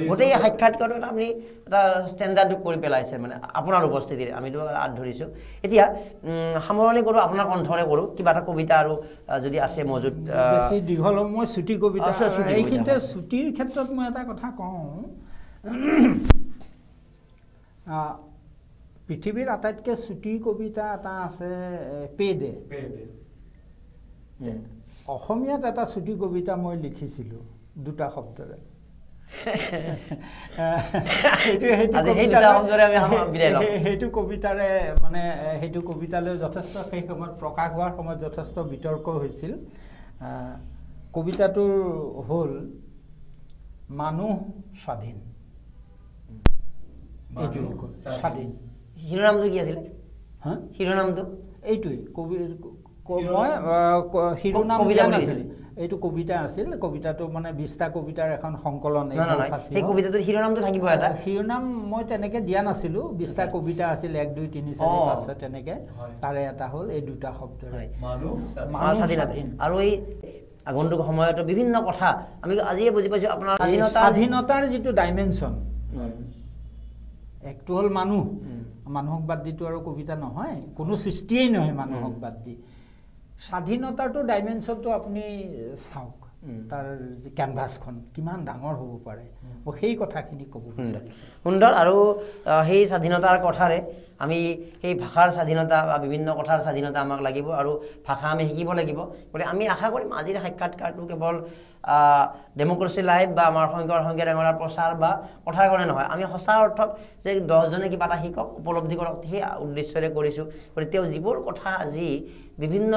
গোটেই সাক্ষাৎকাৰটো আপুনি এটা ষ্টেণ্ডাৰ্ড কৰি পেলাইছে মানে আপোনাৰ উপস্থিতিৰে আমিতো হাত ধৰিছোঁ এতিয়া সামৰণি কৰোঁ আপোনাৰ কণ্ঠৰে কৰোঁ কিবা এটা কবিতা আৰু যদি আছে মজুত বেছি দীঘল মই চুটি কবিতা এইখিনিতে চুটিৰ ক্ষেত্ৰত মই এটা কথা কওঁ পৃথিৱীৰ আটাইতকৈ চুটি কবিতা এটা আছে পেডে অসমীয়াত এটা চুটি কবিতা মই লিখিছিলোঁ দুটা শব্দৰে সেইটো কবিতাৰে মানে সেইটো কবিতালৈ যথেষ্ট সেই সময়ত প্ৰকাশ হোৱাৰ সময়ত যথেষ্ট বিতৰ্ক হৈছিল কবিতাটোৰ হ'ল মানুহ স্বাধীন এইটোৱে স্বাধীন শিৰোনামটো কি আছিলে হা শিৰোনামটো এইটোৱে মই শিৰোনাম দিয়া নাছিল এইটো কবিতা আছিল কবিতাটো মানে 20টা কবিতাৰ এখন সংকলন এই কবিতাটোৰ শিৰোনামটো থাকিব এটা শিৰোনাম মই তেনেকে দিয়া নাছিলো 20টা কবিতা আছিল 1 2 3 4 5 তেনেকে তাৰে এটা হ'ল এই দুটা শব্দৰে মানুহ স্বাধীন আৰু এই আগন্তুক সময়তো বিভিন্ন কথা আমি আজিয়ে বুজি পাইছো আপোনাৰ স্বাধীনতাৰ যিটো ডাইমেনশ্যন একটো হ'ল মানুহ মানুহক বাদ দিটো আৰু কবিতা নহয় কোনো সৃষ্টিয়েই নহয় মানুহক বাদ দি স্বাধীনতাৰটো ডাইমেনশ্যনটো আপুনি চাওক তাৰ যে কেনভাছখন কিমান ডাঙৰ হ'ব পাৰে মই সেই কথাখিনি ক'ব বিচাৰিছোঁ সুন্দৰ আৰু সেই স্বাধীনতাৰ কথাৰে আমি সেই ভাষাৰ স্বাধীনতা বা বিভিন্ন কথাৰ স্বাধীনতা আমাক লাগিব আৰু ভাষা আমি শিকিব লাগিব গতিকে আমি আশা কৰিম আজিৰ সাক্ষাৎকাৰটো কেৱল ডেম'ক্ৰেচি লাইভ বা আমাৰ শংকৰ ডাঙৰীয়াৰ প্ৰচাৰ বা কথাৰ কাৰণে নহয় আমি সঁচা অৰ্থত যে 10জনে কিবা এটা শিকক উপলব্ধি কৰক সেই উদ্দেশ্যৰে কৰিছোঁ গতিকে তেওঁ যিবোৰ কথা আজি বিভিন্ন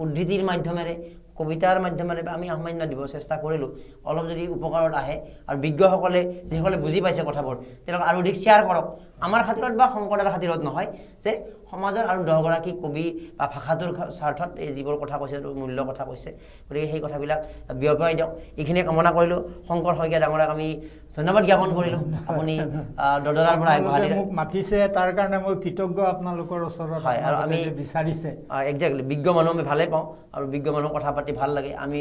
উদ্ধৃতিৰ মাধ্যমেৰে কবিতাৰ মাধ্যমেৰে আমি সামান্য দিব চেষ্টা কৰিলোঁ অলপ যদি উপকাৰত আহে আৰু বিজ্ঞসকলে যিসকলে বুজি পাইছে কথাবোৰ তেওঁলোকে আৰু অধিক শ্বেয়াৰ কৰক আমাৰ খাতিৰত বা শংকৰদাৰ খাতিৰত নহয় যে সমাজৰ আৰু 10গৰাকী কবি বা ভাষাটোৰ স্বাৰ্থত এই যিবোৰ কথা কৈছে মূল্য কথা কৈছে গতিকে সেই কথাবিলাক বিয়পাই দিয়ক এইখিনিয়ে কামনা কৰিলোঁ শংকৰ শইকীয়া ডাঙৰীয়াক আমি ধন্যবাদ জ্ঞাপন কৰিলোঁ আপুনি দদৰাৰ পৰা মোক মাতিছে তাৰ কাৰণে মই কৃতজ্ঞ আপোনালোকৰ ওচৰত হয় আৰু আমি বিচাৰিছে একজেক্টলি বিজ্ঞ মানুহ আমি ভালেই পাওঁ আৰু বিজ্ঞ মানুহৰ কথা পাতি ভাল লাগে আমি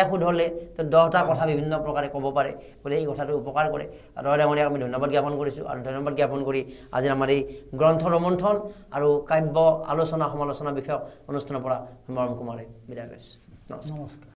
শুধলে তো 10টা কথা বিভিন্ন প্ৰকাৰে ক'ব পাৰে গতিকে এই কথাটো উপকাৰ কৰে আৰু ডাঙৰীয়াক আমি ধন্যবাদ জ্ঞাপন কৰিছোঁ আৰু ধন্যবাদ জ্ঞাপন কৰি আজি আমাৰ এই গ্ৰন্থ ৰোমন্থন আৰু কাব্য আলোচনা সমালোচনা বিষয়ক অনুষ্ঠানৰ পৰা মৰম কুমাৰে বিদায় লৈছোঁ নমস্কাৰ